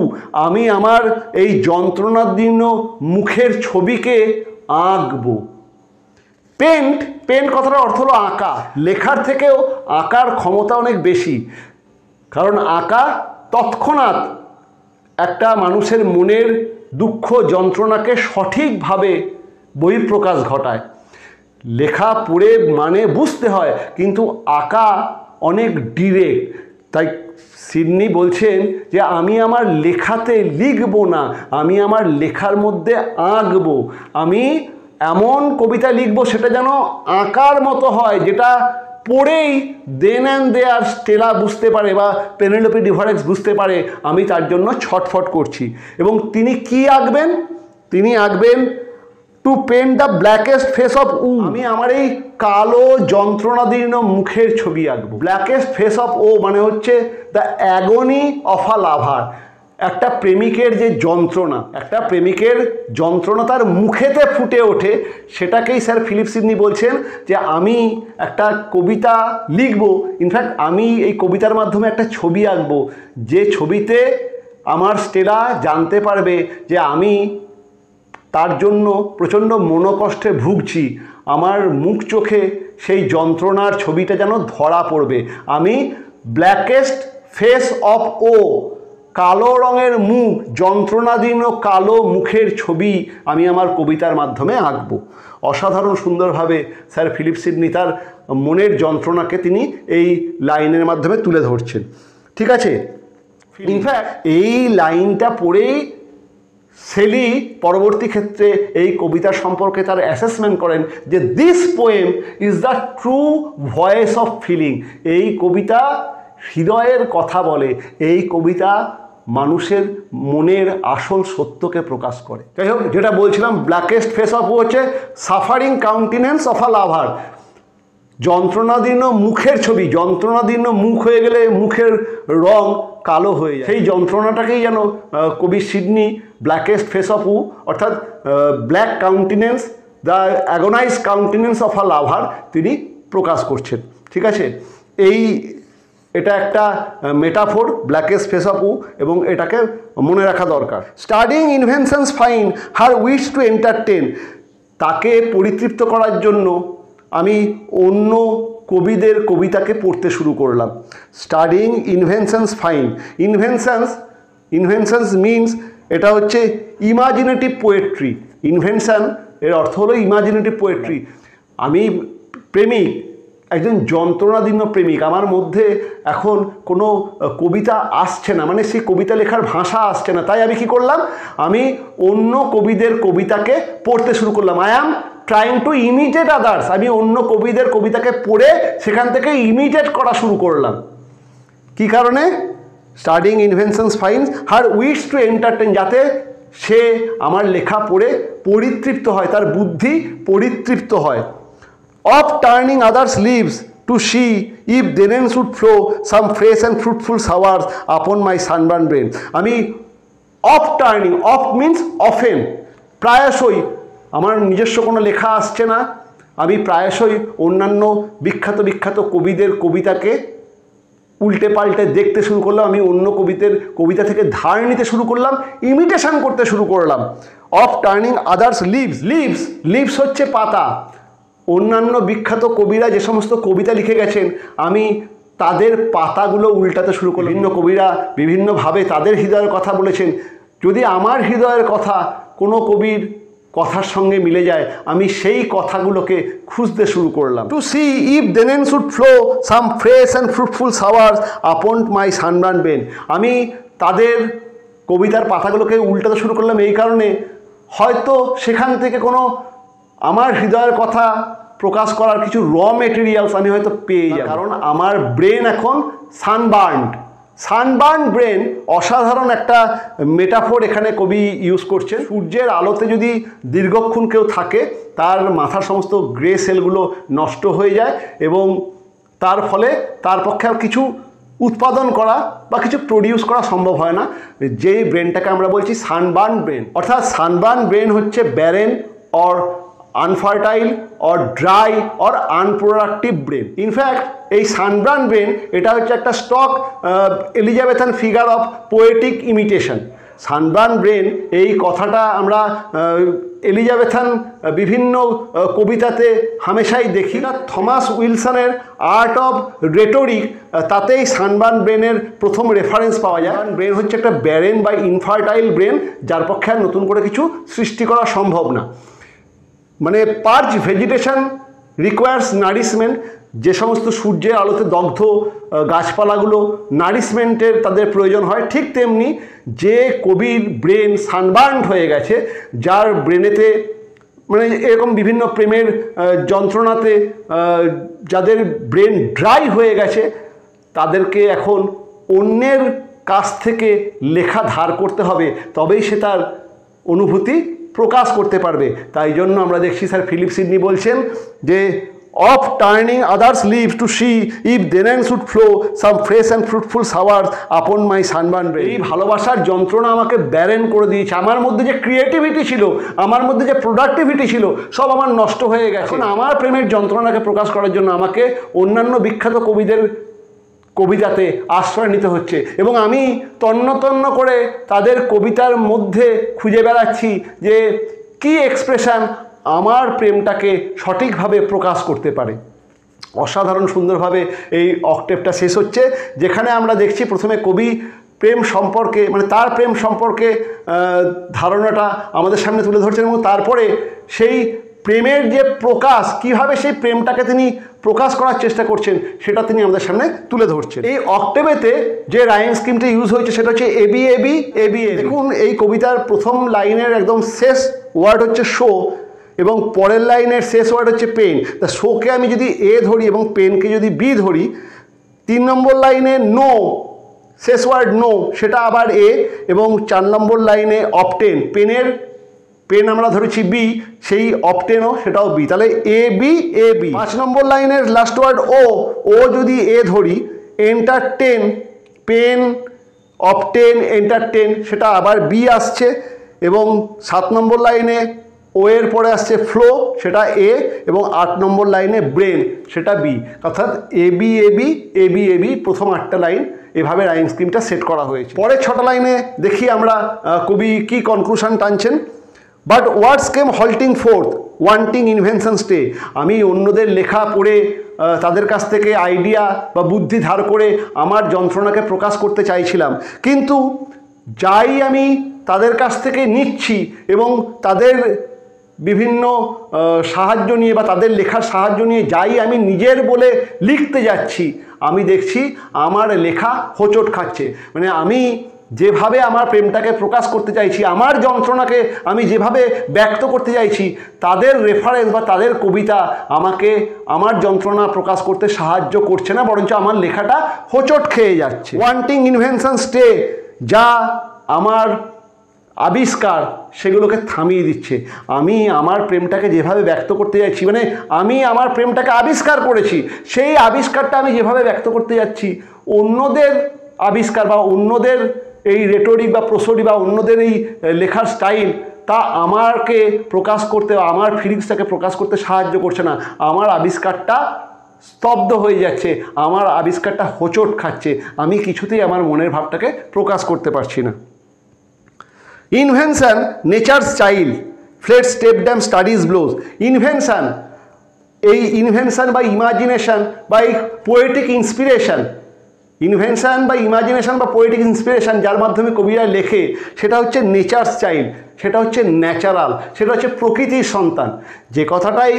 আমি আমার এই যন্ত্রণাদীর্ণ মুখের ছবিকে আঁকবো। পেন্ট, পেন্ট কথাটার অর্থ হলো আঁকা। লেখার থেকেও আঁকার ক্ষমতা অনেক বেশি, কারণ আঁকা তৎক্ষণাৎ একটা মানুষের মনের দুঃখ যন্ত্রণাকে সঠিকভাবে বহিঃপ্রকাশ ঘটায়। লেখা পড়ে মানে বুঝতে হয়, কিন্তু আঁকা অনেক ডিরেক্ট। তাই সিডনি বলছেন যে আমি আমার লেখাতে লিখব না, আমি আমার লেখার মধ্যে আঁকবো। আমি এমন কবিতা লিখব সেটা যেন আঁকার মতো হয়, যেটা পড়েই দেন অ্যান্ড দেয়ার স্টেলা বুঝতে পারে বা পেনেলোপি ডিভারেক্স বুঝতে পারে আমি তার জন্য ছটফট করছি। এবং তিনি কি আঁকবেন? তিনি আঁকবেন to paint the blackest face of woe, আমি আমার এই কালো যন্ত্রণাদীর্ণ মুখের ছবি আঁকবো। ব্ল্যাকেস্ট ফেস অফ ও মানে হচ্ছে দ্য অ্যাগনি অফ আ লাভার, একটা প্রেমিকের যে যন্ত্রণা, একটা প্রেমিকের যন্ত্রণা তার মুখেতে ফুটে ওঠে, সেটাকেই স্যার ফিলিপ সিডনি বলছেন যে আমি একটা কবিতা লিখব, ইনফ্যাক্ট আমি এই কবিতার মাধ্যমে একটা ছবি আঁকবো, যে ছবিতে আমার স্টেলা জানতে পারবে যে আমি তার জন্য প্রচণ্ড মনোকষ্টে ভুগছি, আমার মুখ চোখে সেই যন্ত্রণার ছবিটা যেন ধরা পড়বে। আমি ব্ল্যাকেস্ট ফেস অফ ও, কালো রঙের মুখ, যন্ত্রণাদীর্ণ কালো মুখের ছবি আমি আমার কবিতার মাধ্যমে আঁকব। অসাধারণ সুন্দরভাবে স্যার ফিলিপ সিডনি তার মনের যন্ত্রণাকে তিনি এই লাইনের মাধ্যমে তুলে ধরছেন। ঠিক আছে? ইনফ্যাক্ট এই লাইনটা পড়েই শেলি পরবর্তী ক্ষেত্রে এই কবিতা সম্পর্কে তার অ্যাসেসমেন্ট করেন যে this poem is the true voice of feeling. এই কবিতা হৃদয়ের কথা বলে, এই কবিতা মানুষের মনের আসল সত্যকে প্রকাশ করে। যাই হোক, যেটা বলছিলাম, ব্ল্যাকেস্ট ফেস অফ হচ্ছে সাফারিং কাউন্টিনেন্স অফ আ লাভার, যন্ত্রণাদীর্ণ মুখের ছবি। যন্ত্রণাদীর্ণ মুখ হয়ে গেলে মুখের রং কালো হয়ে যায়, সেই যন্ত্রণাটাকেই যেন কবি সিডনি ব্ল্যাকেস্ট ফেস অফ উ অর্থাৎ ব্ল্যাক কাউন্টিনেন্স, দ্য অ্যাগোনাইজ কাউন্টিনেন্স অফ আ লাভার তিনি প্রকাশ করছেন। ঠিক আছে? এটা একটা মেটাফোর, ব্ল্যাকেস্ট ফেস অফ উ, এবং এটাকে মনে রাখা দরকার। Studying inventions fine her wits to entertain, তাকে পরিতৃপ্ত করার জন্য আমি অন্য কবিদের কবিতাকে পড়তে শুরু করলাম। Studying inventions fine, inventions means এটা হচ্ছে ইমাজিনেটিভ পোয়েট্রি। ইনভেনশন এর অর্থ হলো ইমাজিনেটিভ পোয়েট্রি। আমি প্রেমিক, একজন যন্ত্রণাদীর্ণ প্রেমিক, আমার মধ্যে এখন কোনো কবিতা আসছে না, মানে সেই কবিতা লেখার ভাষা আসছে না। তাই আমি কি করলাম? আমি অন্য কবিদের কবিতাকে পড়তে শুরু করলাম। I am trying to imitate others, আমি অন্য কবিদের কবিতাকে পড়ে সেখান থেকে ইমিটেট করা শুরু করলাম। কি কারণে? Studying inventions fine her wits to entertain, যাতে সে আমার লেখা পড়ে পরিতৃপ্ত হয়, তার বুদ্ধি পরিতৃপ্ত হয়। Of turning others leaves to see if then should flow some fresh and fruitful showers upon my sunburned brain. আমি of turning, of means often, প্রায়শই আমার নিজস্ব কোনো লেখা আসছে না, আমি প্রায়শই অন্যান্য বিখ্যাত কবিদের কবিতাকে উল্টে পাল্টে দেখতে শুরু করলাম, আমি অন্য কবিতা থেকে ধার নিতে শুরু করলাম, ইমিটেশন করতে শুরু করলাম। অফ টার্নিং আদার্স লিভস হচ্ছে পাতা। অন্যান্য বিখ্যাত কবিরা যে সমস্ত কবিতা লিখে গেছেন আমি তাদের পাতাগুলো উল্টাতে শুরু করলাম। বিভিন্ন কবিরা বিভিন্নভাবে তাদের হৃদয়ের কথা বলেছেন, যদি আমার হৃদয়ের কথা কোনো কবির কথার সঙ্গে মিলে যায় আমি সেই কথাগুলোকে খুঁজতে শুরু করলাম। To see if then should flow some fresh and fruitful showers upon my sunburn brain. আমি তাদের কবিতার পাতাগুলোকে উল্টাতে শুরু করলাম এই কারণে, হয়তো সেখান থেকে কোনো আমার হৃদয়ের কথা প্রকাশ করার কিছু র মেটেরিয়ালস আমি হয়তো পেয়ে যাব, কারণ আমার ব্রেন এখন সানবার্ন ব্রেন অসাধারণ একটা মেটাফোর এখানে কবি ইউজ করছেন। সূর্যের আলোতে যদি দীর্ঘক্ষণ কেউ থাকে তার মাথার সমস্ত গ্রে সেলগুলো নষ্ট হয়ে যায় এবং তার ফলে তার পক্ষে আর কিছু উৎপাদন করা বা কিছু প্রডিউস করা সম্ভব হয় না। যেই ব্রেনটাকে আমরা বলছি সানবার্ন ব্রেন, অর্থাৎ সানবার্ন ব্রেন হচ্ছে barren or unfertile or dry or unproductive brain. In fact এই সানবার্ন ব্রেন এটা হচ্ছে একটা stock Elizabethan figure of poetic imitation. Sunburn brain এই কথাটা আমরা এলিজাবেথান বিভিন্ন কবিতাতে হামেশাই দেখি না। থমাস উইলসনের আর্ট অফ রেটোরিক তাতেই সানবার্ন ব্রেনের প্রথম রেফারেন্স পাওয়া যায়। ব্রেন হচ্ছে একটা ব্যারেন বা ইনফার্টাইল ব্রেন যার পক্ষে আর নতুন করে কিছু সৃষ্টি করা সম্ভব না। মানে পার্চ ভেজিটেশন রিকোয়ার্স নারিশমেন্ট, যে সমস্ত সূর্যের আলোতে দগ্ধ গাছপালাগুলো নারিশমেন্টের তাদের প্রয়োজন হয়, ঠিক তেমনি যে কবির ব্রেন সানবার্ন হয়ে গেছে, যার ব্রেনেতে মানে এরকম বিভিন্ন প্রেমের যন্ত্রণাতে যাদের ব্রেন ড্রাই হয়ে গেছে তাদেরকে এখন অন্যের কাছ থেকে লেখা ধার করতে হবে, তবেই সে তার অনুভূতি প্রকাশ করতে পারবে। তাই জন্য আমরা দেখছি স্যার ফিলিপ সিডনি বলছেন যে of turning others leaves to see if then should flow some fresh and fruitful showers upon my sunburn brain. এই ভালোবাসার যন্ত্রণা আমাকে ব্যারেন করে দিয়েছে। আমার মধ্যে যে ক্রিয়েটিভিটি ছিল, আমার মধ্যে যে প্রোডাক্টিভিটি ছিল, সব আমার নষ্ট হয়ে গেছে। এখন আমার প্রেমের যন্ত্রণাকে প্রকাশ করার জন্য আমাকে অন্যান্য বিখ্যাত কবিদের কবিতাতে আশ্রয় নিতে হচ্ছে এবং আমি তন্ন করে তাদের কবিতার মধ্যে খুঁজে বেড়াচ্ছি যে কি এক্সপ্রেশন আমার প্রেমটাকে সঠিকভাবে প্রকাশ করতে পারে। অসাধারণ সুন্দরভাবে এই অক্টেভটা শেষ হচ্ছে, যেখানে আমরা দেখছি প্রথমে কবি প্রেম সম্পর্কে মানে তার প্রেম সম্পর্কে ধারণাটা আমাদের সামনে তুলে ধরছেন এবং তারপরে সেই প্রেমের যে প্রকাশ, কিভাবে সেই প্রেমটাকে তিনি প্রকাশ করার চেষ্টা করছেন সেটা তিনি আমাদের সামনে তুলে ধরছেন। এই অক্টেভেতে যে রাইম স্কিমটা ইউজ হয়েছে সেটা হচ্ছে এবি এবি এবি। দেখুন এই কবিতার প্রথম লাইনের একদম শেষ ওয়ার্ড হচ্ছে শো এবং পরের লাইনের শেষ ওয়ার্ড হচ্ছে পেন। তা শোকে আমি যদি এ ধরি এবং পেনকে যদি বি ধরি, 3 নম্বর লাইনে নো শেষ ওয়ার্ড নো সেটা আবার এ এবং 4 নম্বর লাইনে অপটেন, পেন আমরা ধরেছি বি, সেই অপটেনও সেটাও বি, তাহলে এ বি এ বি। 5 নম্বর লাইনের লাস্ট ওয়ার্ড ও যদি এ ধরি, এন্টারটেন পেন অপটেন এন্টারটেন সেটা আবার বি আসছে এবং 7 নম্বর লাইনে ও এর পরে আসছে ফ্লো সেটা এ এবং 8 নম্বর লাইনে ব্রেন সেটা বি, অর্থাৎ a b a b a b a b প্রথম 8টা লাইন এভাবে রাইম স্কিমটা সেট করা হয়েছে। পরের 6টা লাইনে দেখি আমরা কবি কি কনক্লুশন টানছেন। But words came halting forth wanting invention stay. আমি অন্যদের লেখা পড়ে তাদের কাছ থেকে আইডিয়া বা বুদ্ধি ধার করে আমার যন্ত্রণাকে প্রকাশ করতে চাইছিলাম, কিন্তু যাই আমি তাদের কাছ থেকে নিচ্ছি এবং তাদের বিভিন্ন সাহায্য নিয়ে বা তাদের লেখার সাহায্য নিয়ে যাই আমি নিজের বলে লিখতে যাচ্ছি, আমি দেখছি আমার লেখা হোঁচট খাচ্ছে। মানে আমি যেভাবে আমার প্রেমটাকে প্রকাশ করতে চাইছি, আমার যন্ত্রণাকে আমি যেভাবে ব্যক্ত করতে চাইছি, তাদের রেফারেন্স বা তাদের কবিতা আমাকে আমার যন্ত্রণা প্রকাশ করতে সাহায্য করছে না, বরঞ্চ আমার লেখাটা হোঁচট খেয়ে যাচ্ছে। ওয়ান্টিং ইনভেনশন স্টে, যা আমার আবিষ্কার সেগুলোকে থামিয়ে দিচ্ছে। আমি আমার প্রেমটাকে যেভাবে ব্যক্ত করতে যাচ্ছি, মানে আমি আমার প্রেমটাকে আবিষ্কার করেছি, সেই আবিষ্কারটা আমি যেভাবে ব্যক্ত করতে যাচ্ছি, অন্যদের আবিষ্কার বা অন্যদের এই রেটরিক বা প্রসোডি বা অন্যদের এই লেখার স্টাইল তা আমাকে প্রকাশ করতে, আমার ফিলিংসটাকে প্রকাশ করতে সাহায্য করছে না। আমার আবিষ্কারটা স্তব্ধ হয়ে যাচ্ছে, আমার আবিষ্কারটা হোঁচট খাচ্ছে, আমি কিছুতেই আমার মনের ভাবটাকে প্রকাশ করতে পারছি না। Invention nature's child, fled stepdame study's blows. Invention, এই ইনভেনশন বা ইমাজিনেশন বা এই পোয়েটিক ইন্সপিরেশন, ইনভেনশন বা ইমাজিনেশন বা পোয়েটিক ইন্সপিরেশন যার মাধ্যমে কবিরা লেখে, সেটা হচ্ছে নেচারস চাইল্ড, সেটা হচ্ছে ন্যাচারাল, সেটা হচ্ছে প্রকৃতির সন্তান। যে কথাটাই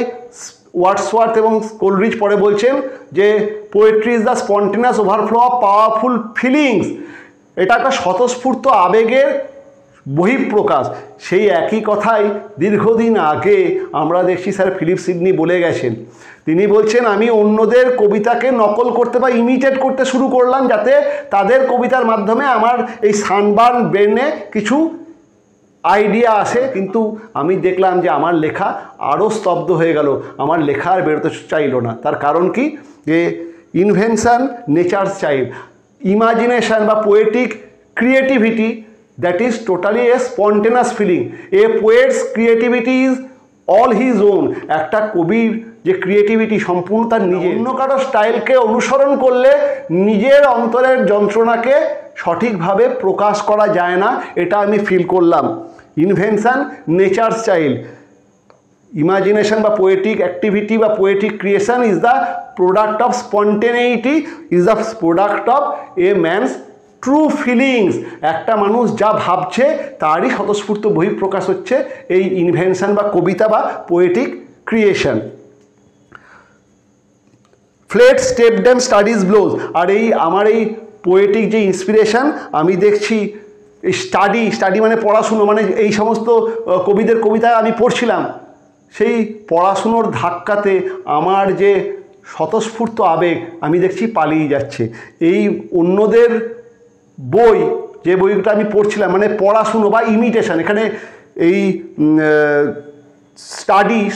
ওয়ার্ডসওয়ার্থ এবং কোলরিজ পরে বলছেন যে poetry is the spontaneous overflow of powerful feelings, এটা একটা স্বতঃস্ফূর্ত আবেগের বহিঃপ্রকাশ। সেই একই কথাই দীর্ঘদিন আগে আমরা দেখছি স্যার ফিলিপ সিডনি বলে গেছেন। তিনি বলছেন, আমি অন্যদের কবিতাকে নকল করতে বা ইমিটেট করতে শুরু করলাম যাতে তাদের কবিতার মাধ্যমে আমার এই সানবার্ন ব্রেনে কিছু আইডিয়া আসে, কিন্তু আমি দেখলাম যে আমার লেখা আরও স্তব্ধ হয়ে গেল, আমার লেখা আর বেরোতে চাইল না। তার কারণ কি? যে ইনভেনশন নেচারস চাইল্ড, ইমাজিনেশন বা poetic creativity, that is totally a spontaneous feeling. A poet's creativity is all his own. একটা কবির যে ক্রিয়েটিভিটি সম্পূর্ণ তার নিজের, অন্য কারো স্টাইলকে অনুসরণ করলে নিজের অন্তরের যন্ত্রণাকে সঠিকভাবে প্রকাশ করা যায় না, এটা আমি ফিল করলাম। ইনভেনশন নেচারস চাইল্ড, ইমাজিনেশন বা পোয়েটিক অ্যাক্টিভিটি বা poetic creation is the product of স্পন্টেনিটি, is the product of a man's true feelings. একটা মানুষ যা ভাবছে তারই স্বতঃস্ফূর্ত বহিঃপ্রকাশ হচ্ছে এই ইনভেনশন বা কবিতা বা poetic creation. Fled stepdame study's blows. আর এই আমার এই পোয়েটিক যে ইন্সপিরেশন, আমি দেখছি এই স্টাডি মানে পড়াশুনো, মানে এই সমস্ত কবিদের কবিতা আমি পড়ছিলাম, সেই পড়াশুনোর ধাক্কাতে আমার যে স্বতঃস্ফূর্ত আবেগ আমি দেখছি পালিয়ে যাচ্ছে। এই অন্যদের বই, যে বইটা আমি পড়ছিলাম, মানে পড়াশুনো বা ইমিটেশন, এখানে এই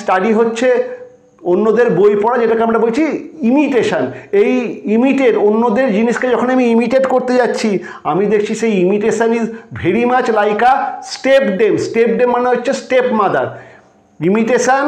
স্টাডি হচ্ছে অন্যদের বই পড়া, যেটাকে আমরা বলছি ইমিটেশন। এই ইমিটেট, অন্যদের জিনিসকে যখন আমি ইমিটেট করতে যাচ্ছি, আমি দেখছি সেই imitation is very much like a stepdame মানে হচ্ছে stepmother. Imitation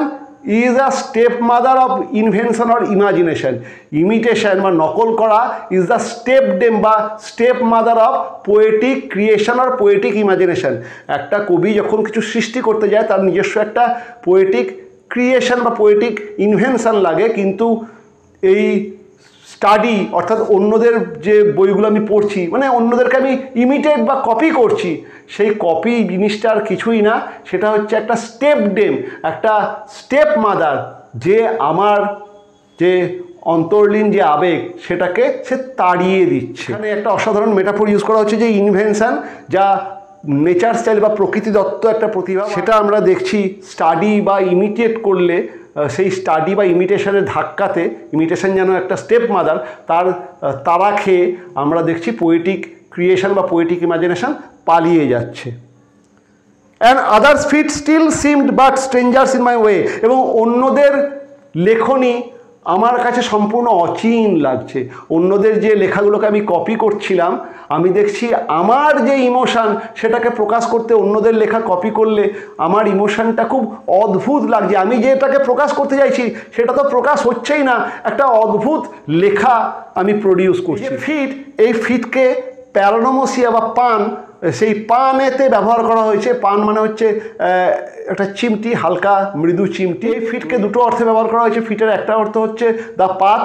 is a stepmother of invention or imagination. Imitation বা নকল করা ইজ দ্য স্টেপডেম বা stepmother of poetic creation or poetic imagination. একটা কবি যখন কিছু সৃষ্টি করতে যায় তার নিজস্ব একটা পোয়েটিক ক্রিয়েশন বা পোয়েটিক ইনভেনশন লাগে, কিন্তু এই স্টাডি অর্থাৎ অন্যদের যে বইগুলো আমি পড়ছি, মানে অন্যদেরকে আমি ইমিটেট বা কপি করছি, সেই কপি জিনিসটা আর কিছুই না, সেটা হচ্ছে একটা স্টেপডেম, একটা স্টেপ মাদার, যে আমার যে অন্তর্লীন যে আবেগ সেটাকে সে তাড়িয়ে দিচ্ছে। এখানে একটা অসাধারণ মেটাফোর ইউজ করা হচ্ছে যে ইনভেনশন, যা নেচার স্টাইল বা প্রকৃতিদত্ত একটা প্রতিভা, সেটা আমরা দেখছি স্টাডি বা ইমিটেট করলে সেই স্টাডি বা ইমিটেশনের ধাক্কাতে, ইমিটেশন যেন একটা স্টেপ মাদার, তারা খেয়ে আমরা দেখছি পোয়েটিক ক্রিয়েশন বা পোয়েটিক ইমাজিনেশন পালিয়ে যাচ্ছে। And others fit still seemed but strangers in my way. এবং অন্যদের লেখনী আমার কাছে সম্পূর্ণ অচিন লাগছে। অন্যদের যে লেখাগুলোকে আমি কপি করছিলাম, আমি দেখছি আমার যে ইমোশান সেটাকে প্রকাশ করতে অন্যদের লেখা কপি করলে আমার ইমোশানটা খুব অদ্ভুত লাগছে। আমি যেটাকে প্রকাশ করতে চাইছি সেটা তো প্রকাশ হচ্ছেই না, একটা অদ্ভুত লেখা আমি প্রডিউস করছি। এই ফিটকে প্যারানোমোসিয়া বা পান, সেই পানেতে ব্যবহার করা হয়েছে। পান মানে হচ্ছে একটা চিমটি, হালকা মৃদু চিমটি। এই ফিটকে দুটো অর্থে ব্যবহার করা হয়েছে। ফিটের একটা অর্থ হচ্ছে the path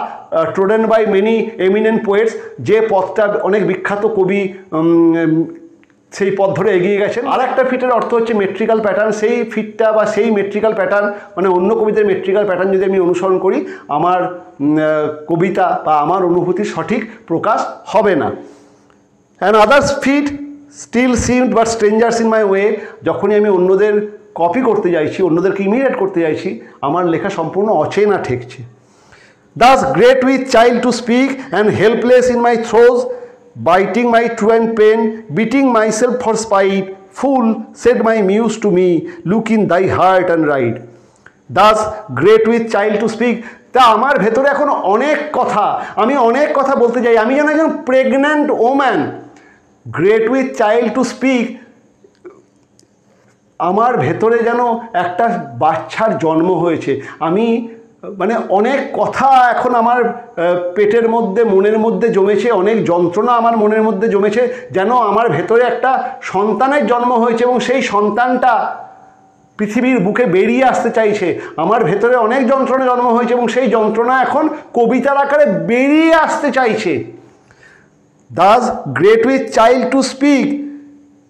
trodden by many eminent poets, যে পথটা অনেক বিখ্যাত কবি সেই পথ ধরে এগিয়ে গেছেন। আর একটা ফিটের অর্থ হচ্ছে মেট্রিক্যাল প্যাটার্ন। সেই ফিটটা বা সেই মেট্রিক্যাল প্যাটার্ন, মানে অন্য কবিদের মেট্রিক্যাল প্যাটার্ন যদি আমি অনুসরণ করি, আমার কবিতা বা আমার অনুভূতির সঠিক প্রকাশ হবে না। And others fit still seemed but strangers in my way. যখনই আমি অন্যদের কপি করতে যাইছি, অন্যদেরকে ইমিটেট করতে যাইছি, আমার লেখা সম্পূর্ণ অচেনা ঠেকছে। Thus great with child to speak and helpless in my throes, biting my true and pain, beating myself for spite, fool said my muse to me look in thy heart and write thus great with child to speak. তা আমার ভেতরে এখন অনেক কথা, আমি অনেক কথা বলতে চাই, আমি যেন একজন pregnant woman. Great with child to speak, আমার ভেতরে যেন একটা বাচ্চার জন্ম হয়েছে। আমি মানে অনেক কথা এখন আমার পেটের মধ্যে, মনের মধ্যে জমেছে, অনেক যন্ত্রণা আমার মনের মধ্যে জমেছে, যেন আমার ভেতরে একটা সন্তানের জন্ম হয়েছে এবং সেই সন্তানটা পৃথিবীর বুকে বেরিয়ে আসতে চাইছে। আমার ভেতরে অনেক যন্ত্রণা জন্ম হয়েছে এবং সেই যন্ত্রণা এখন কবিতার আকারে বেরিয়ে আসতে চাইছে। Das great with child to speak,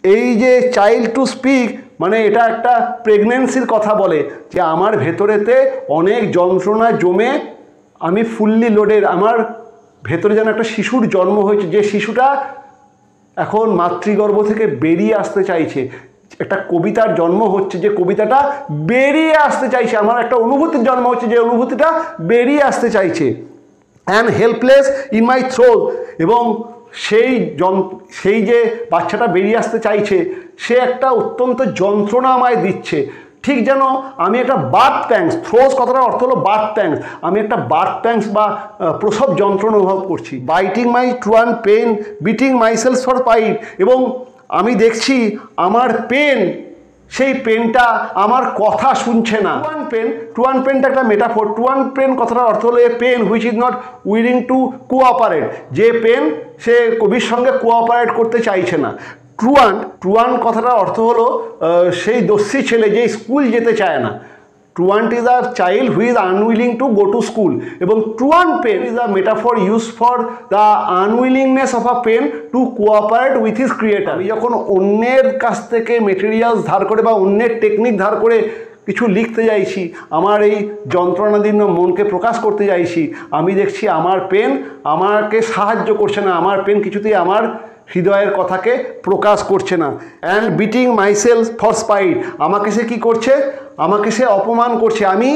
এই যে চাইল্ড টু স্পিক মানে এটা একটা প্রেগনেন্সির কথা বলে, যে আমার ভেতরেতে অনেক যন্ত্রণা জমে আমি ফুললি লোডেড, আমার ভেতরে যেন একটা শিশুর জন্ম হয়েছে, যে শিশুটা এখন মাতৃগর্ভ থেকে বেরিয়ে আসতে চাইছে। একটা কবিতার জন্ম হচ্ছে, যে কবিতাটা বেরিয়ে আসতে চাইছে, আমার একটা অনুভূতির জন্ম হচ্ছে, যে অনুভূতিটা বেরিয়ে আসতে চাইছে। And helpless in my throat, এবং সেই যে বাচ্চাটা বেরিয়ে আসতে চাইছে সে একটা অত্যন্ত যন্ত্রণা আমায় দিচ্ছে। ঠিক যেন আমি একটা বার্থ প্যাংস, থ্রোস কথাটার অর্থ হলো বার্থ প্যাংস, আমি একটা বার্থ প্যাংস বা প্রসব যন্ত্রণা অনুভব করছি। Biting my truant pen, beating myself for spite, এবং আমি দেখছি আমার পেন, সেই পেনটা আমার কথা শুনছে না। টুয়ান পেনটা একটা মেটাফোর। টুয়ান পেন কথাটার অর্থ হলো a pen which is not willing to cooperate, যে পেন সে কবির সঙ্গে কোঅপারেট করতে চাইছে না। ট্রুয়ান কথাটার অর্থ হলো সেই দস্যি ছেলে যে স্কুল যেতে চায় না। Truant is a child who is unwilling to go to school, এবং truant pen is a metaphor use for the unwillingness of a pen to cooperate with his creator. আমি যখন অন্যের কাছ থেকে মেটেরিয়ালস ধার করে বা অন্যের টেকনিক ধার করে কিছু লিখতে চাইছি, আমার এই যন্ত্রণাদীর্ণ মনকে প্রকাশ করতে চাইছি, আমি দেখছি আমার পেন আমাকে সাহায্য করছে না, আমার পেন কিছুতেই আমার হৃদয়ের কথাকে প্রকাশ করছে না। And beating myself for spite, আমাকে সে কী করছে, আমাকে সে অপমান করছে, আমি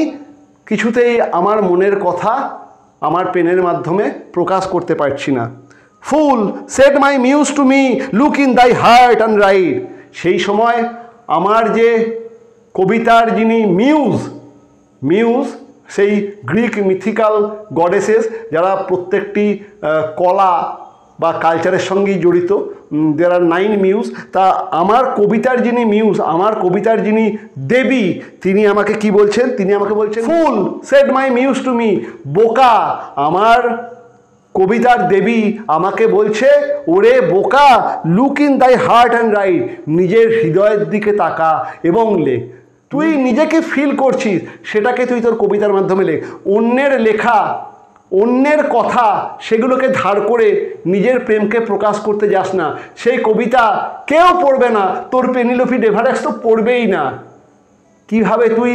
কিছুতেই আমার মনের কথা আমার পেনের মাধ্যমে প্রকাশ করতে পারছি না। Fool said my muse to me look in thy heart and write, সেই সময় আমার যে কবিতার যিনি মিউজ সেই গ্রিক মিথিক্যাল গডেসেস যারা প্রত্যেকটি কলা বা কালচারের সঙ্গেই জড়িত, দেয়ার আর 9 মিউজ। তা আমার কবিতার যিনি মিউজ, আমার কবিতার যিনি দেবী, তিনি আমাকে কি বলছেন, তিনি আমাকে বলছেন fool said my muse to me, বোকা, আমার কবিতার দেবী আমাকে বলছে ওরে বোকা, look in thy heart and write, নিজের হৃদয়ের দিকে তাকা এবং লেখ। তুই নিজেকে ফিল করছিস, সেটাকে তুই তোর কবিতার মাধ্যমে লেখ। অন্যের লেখা, অন্যের কথা সেগুলোকে ধার করে নিজের প্রেমকে প্রকাশ করতে যাস না। সেই কবিতা কেউ পড়বে না, তোর পেনিলোপি ডেভারেক্স তো পড়বেই না। কিভাবে তুই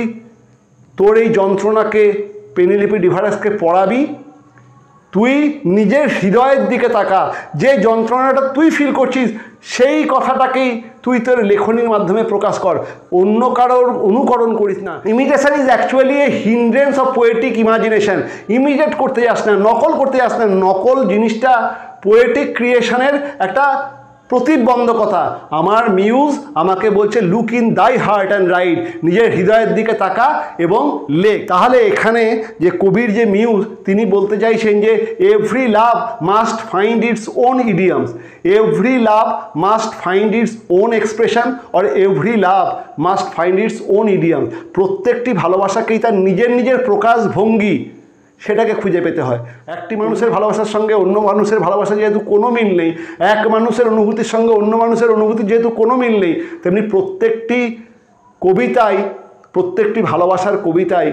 তোর এই যন্ত্রণাকে পেনিলোপি ডেভারেক্সকে পড়াবি? তুই নিজের হৃদয়ের দিকে তাকা, যে যন্ত্রণাটা তুই ফিল করছিস সেই কথাটাকেই তুই তোর লেখনীর মাধ্যমে প্রকাশ কর, অন্য কারোর অনুকরণ করিস না। Imitation is actually A hindrance of poetic imagination. Imitate করতে যাস না, নকল করতে যাস না। নকল জিনিসটা পোয়েটিক ক্রিয়েশনের একটা প্রতিবন্ধকতা। আমার মিউজ আমাকে বলছে look in thy heart and write, নিজের হৃদয়ের দিকে তাকা এবং লেখ। তাহলে এখানে যে কবির যে মিউজ, তিনি বলতে চাইছেন যে every love must find its own idioms, every love must find its own expression, or every love must find its own idioms. প্রত্যেকটি ভালোবাসাকেই তার নিজের প্রকাশভঙ্গি সেটাকে খুঁজে পেতে হয়। একটি মানুষের ভালোবাসার সঙ্গে অন্য মানুষের ভালোবাসা যেহেতু কোনো মিল নেই, এক মানুষের অনুভূতির সঙ্গে অন্য মানুষের অনুভূতির যেহেতু কোনো মিল নেই, তেমনি প্রত্যেকটি কবিতায়, প্রত্যেকটি ভালোবাসার কবিতায়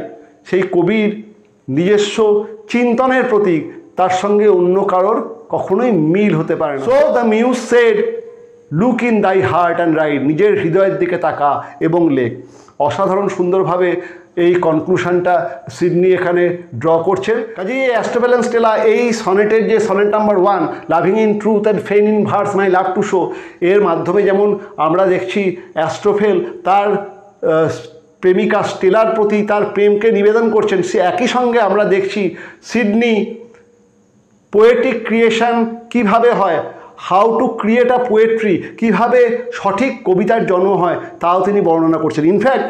সেই কবির নিজস্ব চিন্তনের প্রতীক, তার সঙ্গে অন্য কারোর কখনোই মিল হতে পারে না। So the muse said look in thy heart and write, নিজের হৃদয়ের দিকে তাকা এবং লেখ। অসাধারণ সুন্দরভাবে এই কনক্লুশনটা সিডনি এখানে ড্র করছেন। কাজেই অ্যাস্ট্রোফেল অ্যান্ড স্টেলা এই সনেটের যে sonnet number 1 loving in truth and fain in verse my love to show, এর মাধ্যমে যেমন আমরা দেখছি অ্যাস্ট্রোফেল তার প্রেমিকা স্টেলার প্রতি তার প্রেমকে নিবেদন করছেন, সে একই সঙ্গে আমরা দেখছি সিডনি পোয়েটিক ক্রিয়েশন কিভাবে হয়, how to create a poetry, কীভাবে সঠিক কবিতার জন্ম হয় তাও তিনি বর্ণনা করছেন। ইনফ্যাক্ট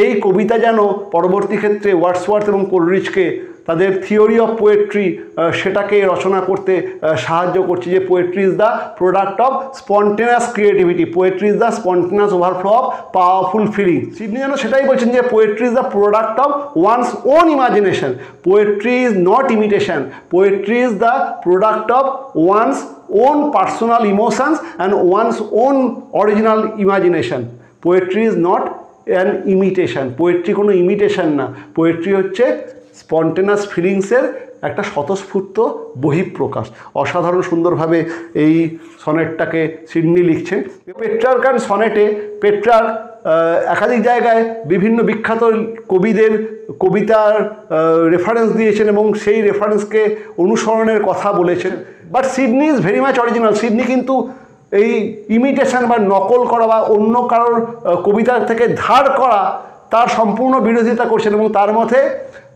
এই কবিতা যেন পরবর্তী ক্ষেত্রে ওয়ার্ডসওয়ার্থ এবং কোলরিজকে তাদের থিওরি অফ পোয়েট্রি সেটাকে রচনা করতে সাহায্য করছে, যে poetry is the product of spontaneous creativity, poetry is the spontaneous overflow of powerful feeling. Sidney যেন সেটাই বলছেন যে poetry is the product of one's own imagination, poetry is not imitation, poetry is the product of one's own personal emotions and one's own original imagination. Poetry is not an imitation, poetry কোনো imitation না, poetry হচ্ছে স্পন্টেনাস ফিলিংসের একটা স্বতঃস্ফূর্ত বহিঃপ্রকাশ। অসাধারণ সুন্দরভাবে এই সনেটটাকে Sydney লিখছেন। পেট্রার্কান সনেটে পেট্রার্ক একাধিক জায়গায় বিভিন্ন বিখ্যাত কবিদের কবিতার রেফারেন্স দিয়েছেন এবং সেই রেফারেন্সকে অনুসরণের কথা বলেছেন। But Sydney is very much original. Sydney কিন্তু এই ইমিটেশন বা নকল করা বা অন্য কারোর কবিতার থেকে ধার করা তার সম্পূর্ণ বিরোধিতা করছেন এবং তার মতে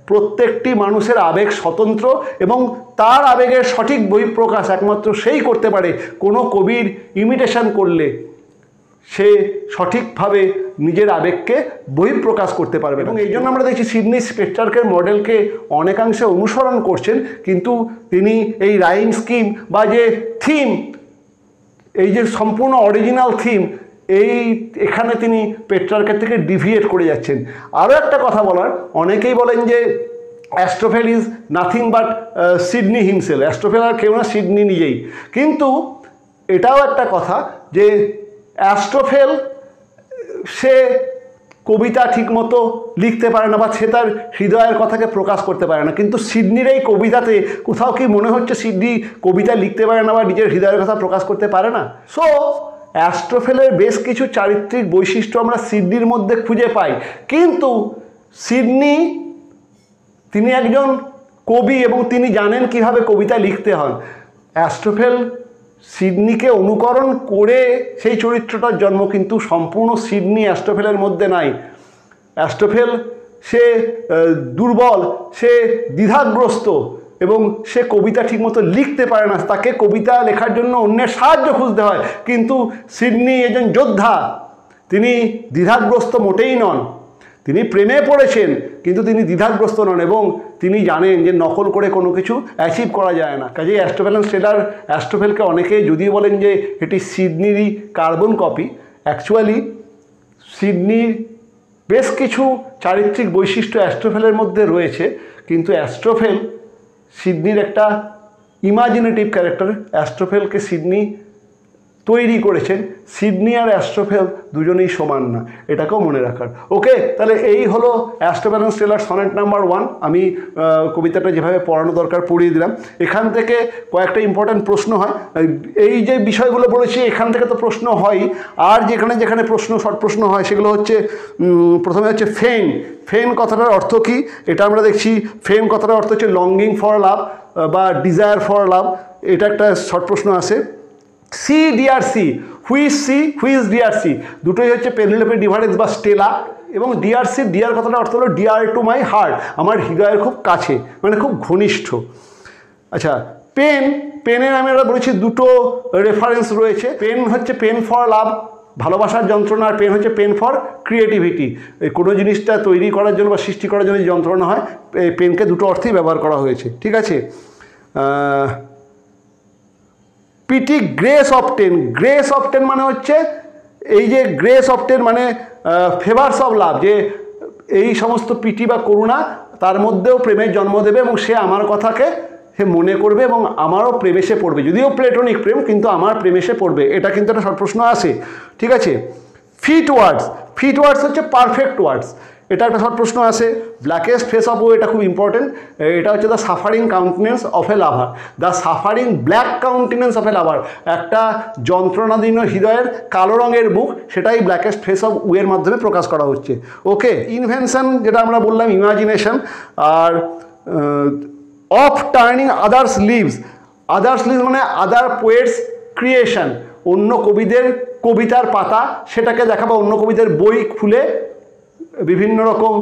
প্রত্যেকটি মানুষের আবেগ স্বতন্ত্র এবং তার আবেগের সঠিক বহিঃপ্রকাশ একমাত্র সেই করতে পারে। কোনো কবির ইমিটেশন করলে সে সঠিকভাবে নিজের আবেগকে বহিঃপ্রকাশ করতে পারবে এবং এই জন্য আমরা দেখছি সিডনি পেট্রার্কের মডেলকে অনেকাংশে অনুসরণ করছেন, কিন্তু তিনি এই রাইম স্কিম বা যে থিম, এই যে সম্পূর্ণ অরিজিনাল থিম, এখানে তিনি পেট্রার্কের থেকে ডিভিয়েট করে যাচ্ছেন। আরও একটা কথা বলার, অনেকেই বলেন যে Astrophel is nothing but Sidney himself, Astrophel আর কেউ না, সিডনি নিজেই। কিন্তু এটাও একটা কথা যে অ্যাস্ট্রোফেল সে কবিতা ঠিকমতো লিখতে পারে না বা সে তার হৃদয়ের কথাকে প্রকাশ করতে পারে না, কিন্তু সিডনির এই কবিতাতে কোথাও কি মনে হচ্ছে সিডনি কবিতা লিখতে পারে না বা নিজের হৃদয়ের কথা প্রকাশ করতে পারে না? সো অ্যাস্ট্রোফেলের বেশ কিছু চারিত্রিক বৈশিষ্ট্য আমরা সিডনির মধ্যে খুঁজে পাই, কিন্তু সিডনি তিনি একজন কবি এবং তিনি জানেন কিভাবে কবিতা লিখতে হয়। অ্যাস্ট্রোফেল সিডনিকে অনুকরণ করে সেই চরিত্রটার জন্ম, কিন্তু সম্পূর্ণ সিডনি অ্যাস্ট্রোফেলের মধ্যে নাই। অ্যাস্ট্রোফেল সে দুর্বল, সে দ্বিধাগ্রস্ত এবং সে কবিতা ঠিকমতো লিখতে পারে না, তাকে কবিতা লেখার জন্য অন্যের সাহায্য খুঁজতে হয়। কিন্তু সিডনি একজন যোদ্ধা, তিনি দ্বিধাগ্রস্ত মোটেই নন। তিনি প্রেমে পড়েছেন কিন্তু তিনি দ্বিধাগ্রস্ত নন এবং তিনি জানেন যে নকল করে কোনো কিছু অ্যাচিভ করা যায় না। কাজেই অ্যাস্ট্রোফেল অ্যান্ড স্টেলার, অ্যাস্ট্রোফেলকে অনেকে যদিও বলেন যে এটি সিডনিরই কার্বন কপি, অ্যাকচুয়ালি সিডনির বেশ কিছু চারিত্রিক বৈশিষ্ট্য অ্যাস্ট্রোফেলের মধ্যে রয়েছে, কিন্তু অ্যাস্ট্রোফেল সিডনির একটা ইমাজিনেটিভ ক্যারেক্টার। অ্যাস্ট্রোফেলকে সিডনি তৈরি করেছেন, সিডনি আর অ্যাস্ট্রোফেল দুজনেই সমান না, এটাকেও মনে রাখার। ওকে, তাহলে এই হলো অ্যাস্ট্রোফেল অ্যান্ড স্টেলার সনেট নাম্বার 1। আমি কবিতাটা যেভাবে পড়ানো দরকার পড়িয়ে দিলাম। এখান থেকে কয়েকটা ইম্পর্ট্যান্ট প্রশ্ন হয়, এই যে বিষয়গুলো বলেছি এখান থেকে তো প্রশ্ন হয়, আর যেখানে যেখানে শর্ট প্রশ্ন হয় সেগুলো হচ্ছে, প্রথমে হচ্ছে ফেন। ফেন কথাটার অর্থ কী এটা আমরা দেখছি। ফেন কথাটার অর্থ হচ্ছে লঙ্গিং ফর লাভ বা ডিজায়ার ফর লাভ, এটা একটা শর্ট প্রশ্ন আসে। She dear she, whose dear she, দুটোই হচ্ছে পেনেলোপে ডিভারেন্স বা স্টেলা। এবং ডিয়ার সি, ডিয়ার কথাটার অর্থ হলো ডিয়ার টু মাই হার্ট, আমার হৃদয়ের খুব কাছে, মানে খুব ঘনিষ্ঠ। আচ্ছা, পেনের আমি আমরা বলেছি দুটো রেফারেন্স রয়েছে। পেন হচ্ছে পেন ফর লাভ, ভালোবাসার যন্ত্রণা, আর পেন হচ্ছে পেন ফর ক্রিয়েটিভিটি, কোনো জিনিসটা তৈরি করার জন্য বা সৃষ্টি করার জন্য যে যন্ত্রণা হয়, পেনকে দুটো অর্থেই ব্যবহার করা হয়েছে। ঠিক আছে, pity grace obtain, grace obtain মানে হচ্ছে এই যে গ্রেস অফ টেন মানে ফেভার্স অফ লাভ, যে এই সমস্ত পিটি বা করুণা তার মধ্যেও প্রেমের জন্ম দেবে এবং সে আমার কথাকে সে মনে করবে এবং আমারও প্রেমে সে পড়বে, যদিও প্লেটোনিক প্রেম, কিন্তু আমার প্রেমে সে পড়বে, এটা কিন্তু একটা শর্ট প্রশ্ন আসে। ঠিক আছে, ফিট ওয়ার্ডস হচ্ছে পারফেক্ট ওয়ার্ডস, এটা একটা শর্ট প্রশ্ন আসে। ব্ল্যাকেস্ট ফেস অফ ও, এটা খুব ইম্পর্টেন্ট, এটা হচ্ছে the suffering countenance of a lover, the suffering black countenance of a lover, একটা যন্ত্রণাদীন হৃদয়ের কালো রঙের মুখ, সেটাই ব্ল্যাকেস্ট ফেস অফ ও এর মাধ্যমে প্রকাশ করা হচ্ছে। ওকে, ইনভেনশন যেটা আমরা বললাম ইমাজিনেশন, আর অফ টার্নিং আদার্স লিভস মানে আদার পোয়েটস ক্রিয়েশন, অন্য কবিদের কবিতার পাতা সেটাকে দেখা বা অন্য কবিদের বই খুলে বিভিন্ন রকম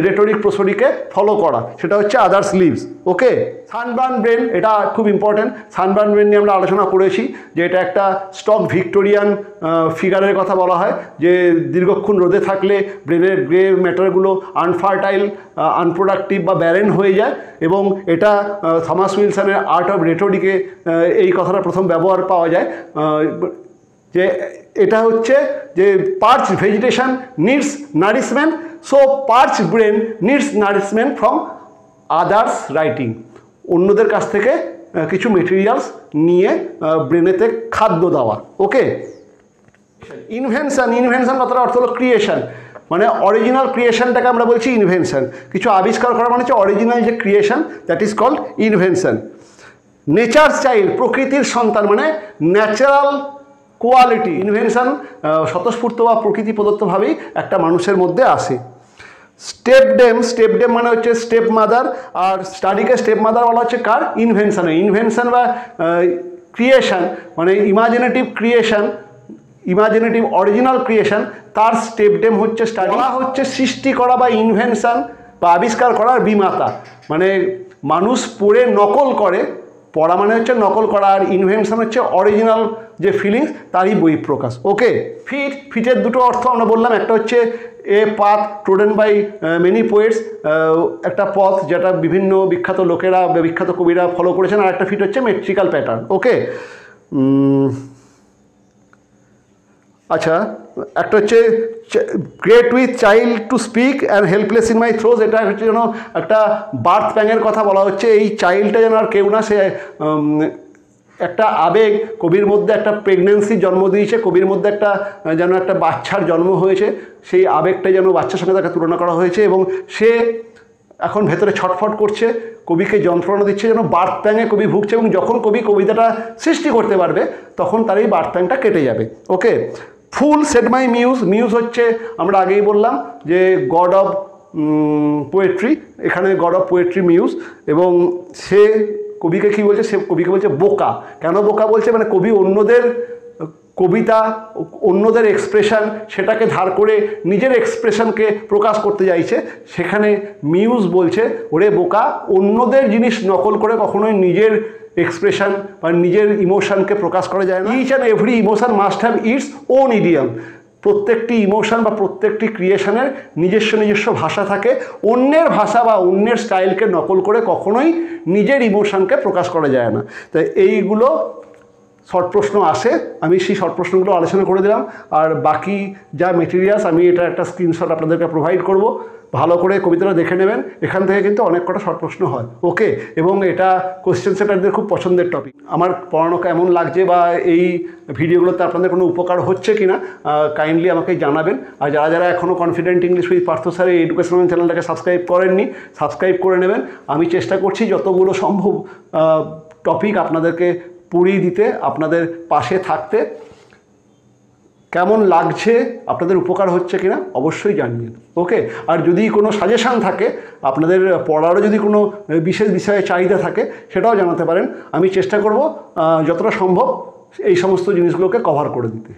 রেটরিক প্রসরিকে ফলো করা, সেটা হচ্ছে আদার্স লিভস। ওকে, সানবার্ন ব্রেন, এটা খুব ইম্পর্ট্যান্ট। সানবার্ন ব্রেন নিয়ে আমরা আলোচনা করেছি যে এটা একটা স্টক ভিক্টোরিয়ান ফিগারের কথা বলা হয়, যে দীর্ঘক্ষণ রোদে থাকলে ব্রেনের গ্রে ম্যাটারগুলো আনফার্টাইল, আনপ্রোডাক্টিভ বা ব্যারেন হয়ে যায়। এবং এটা থমাস উইলসনের আর্ট অফ রেটরিকে এই কথাটা প্রথম ব্যবহার পাওয়া যায়, যে এটা হচ্ছে যে পার্চ vegetation needs nourishment, so পার্চ brain needs nourishment from others writing. অন্যদের কাছ থেকে কিছু মেটেরিয়ালস নিয়ে ব্রেনেতে খাদ্য দেওয়া। ওকে, ইনভেনশন, ইনভেনশন কথার অর্থ হলো ক্রিয়েশন, মানে অরিজিনাল ক্রিয়েশনটাকে আমরা বলছি ইনভেনশন। কিছু আবিষ্কার করা মানে হচ্ছে অরিজিনাল যে creation, that is called invention. Nature child, প্রকৃতির সন্তান, মানে ন্যাচারাল কোয়ালিটি। ইনভেনশন স্বতঃস্ফূর্ত বা প্রকৃতি প্রদত্তভাবেই একটা মানুষের মধ্যে আসে। স্টেপডেম, স্টেপডেম মানে হচ্ছে স্টেপ মাদার, আর স্টাডিকে স্টেপ মাদার বলা হচ্ছে কার? ইনভেনশনে। ইনভেনশন বা ক্রিয়েশন মানে imaginative creation, imaginative original creation, তার স্টেপডেম হচ্ছে স্টাডি। বলা হচ্ছে সৃষ্টি করা বা ইনভেনশন বা আবিষ্কার করার বিমাতা, মানে মানুষ পড়ে নকল করে, পড়া মানে হচ্ছে নকল করা, আর ইনভেনশন হচ্ছে অরিজিনাল যে ফিলিংস তারই বহিঃপ্রকাশ। ওকে, ফিট, ফিটের দুটো অর্থ আমরা বললাম, একটা হচ্ছে a path trodden by many poets, একটা পথ যেটা বিভিন্ন বিখ্যাত লোকেরা, বিখ্যাত কবিরা ফলো করেছেন, আর একটা ফিট হচ্ছে মেট্রিক্যাল প্যাটার্ন। ওকে, আচ্ছা, একটা হচ্ছে great with child to speak and helpless in my throws, এটা হচ্ছে যেন একটা বার্থ প্যাঙের কথা বলা হচ্ছে। এই চাইল্ডটা যেন আর কেউ না, সে একটা আবেগ, কবির মধ্যে একটা প্রেগনেন্সির জন্ম দিয়েছে, কবির মধ্যে একটা যেন একটা বাচ্চার জন্ম হয়েছে, সেই আবেগটা যেন বাচ্চার সঙ্গে তাকে তুলনা করা হয়েছে, এবং সে এখন ভেতরে ছটফট করছে, কবিকে যন্ত্রণা দিচ্ছে, যেন বার্থ প্যাঙে কবি ভুগছে, এবং যখন কবি কবিতাটা সৃষ্টি করতে পারবে তখন তার এই বার্থ প্যাংটা কেটে যাবে। ওকে, ফুল সেড মাই মিউজ, মিউজ হচ্ছে আমরা আগেই বললাম যে গড অফ পোয়েট্রি, এখানে গড অফ পোয়েট্রি মিউজ, এবং সে কবিকে কী বলছে? সে কবিকে বলছে বোকা। কেন বোকা বলছে? মানে কবি অন্যদের কবিতা, অন্যদের এক্সপ্রেশন, সেটাকে ধার করে নিজের এক্সপ্রেশনকে প্রকাশ করতে চাইছে, সেখানে মিউজ বলছে ওরে বোকা, অন্যদের জিনিস নকল করে কখনোই নিজের এক্সপ্রেশন বা নিজের ইমোশনকে প্রকাশ করা যায় না। Each and every emotion must have its own idiom. প্রত্যেকটি ইমোশন বা প্রত্যেকটি ক্রিয়েশনের নিজস্ব ভাষা থাকে, অন্যের ভাষা বা অন্যের স্টাইলকে নকল করে কখনোই নিজের ইমোশনকে প্রকাশ করা যায় না। তাই এইগুলো শর্ট প্রশ্ন আসে, আমি সেই শর্ট প্রশ্নগুলো আলোচনা করে দিলাম, আর বাকি যা মেটেরিয়ালস আমি এটা একটা স্ক্রিনশট আপনাদেরকে প্রোভাইড করব, ভালো করে কবিতাটা দেখে নেবেন। এখান থেকে কিন্তু অনেক কটা শর্ট প্রশ্ন হয়। ওকে, এবং এটা কোয়েশ্চেন সেটারদের খুব পছন্দের টপিক। আমার পড়ানো কেমন লাগছে বা এই ভিডিওগুলোতে আপনাদের কোনো উপকার হচ্ছে কি না কাইন্ডলি আমাকে জানাবেন। আর যারা যারা এখনও confident English with Partha sir এই এডুকেশনাল চ্যানেলটাকে সাবস্ক্রাইব করেননি, সাবস্ক্রাইব করে নেবেন। আমি চেষ্টা করছি যতগুলো সম্ভব টপিক আপনাদেরকে পড়িয়ে দিতে, আপনাদের পাশে থাকতে। কেমন লাগছে, আপনাদের উপকার হচ্ছে কিনা অবশ্যই জানিয়ে। ওকে, আর যদি কোনো সাজেশান থাকে, আপনাদের পড়ারও যদি কোনো বিশেষ বিষয়ে চাহিদা থাকে, সেটাও জানাতে পারেন। আমি চেষ্টা করব যতটা সম্ভব এই সমস্ত জিনিসগুলোকে কভার করে দিতে।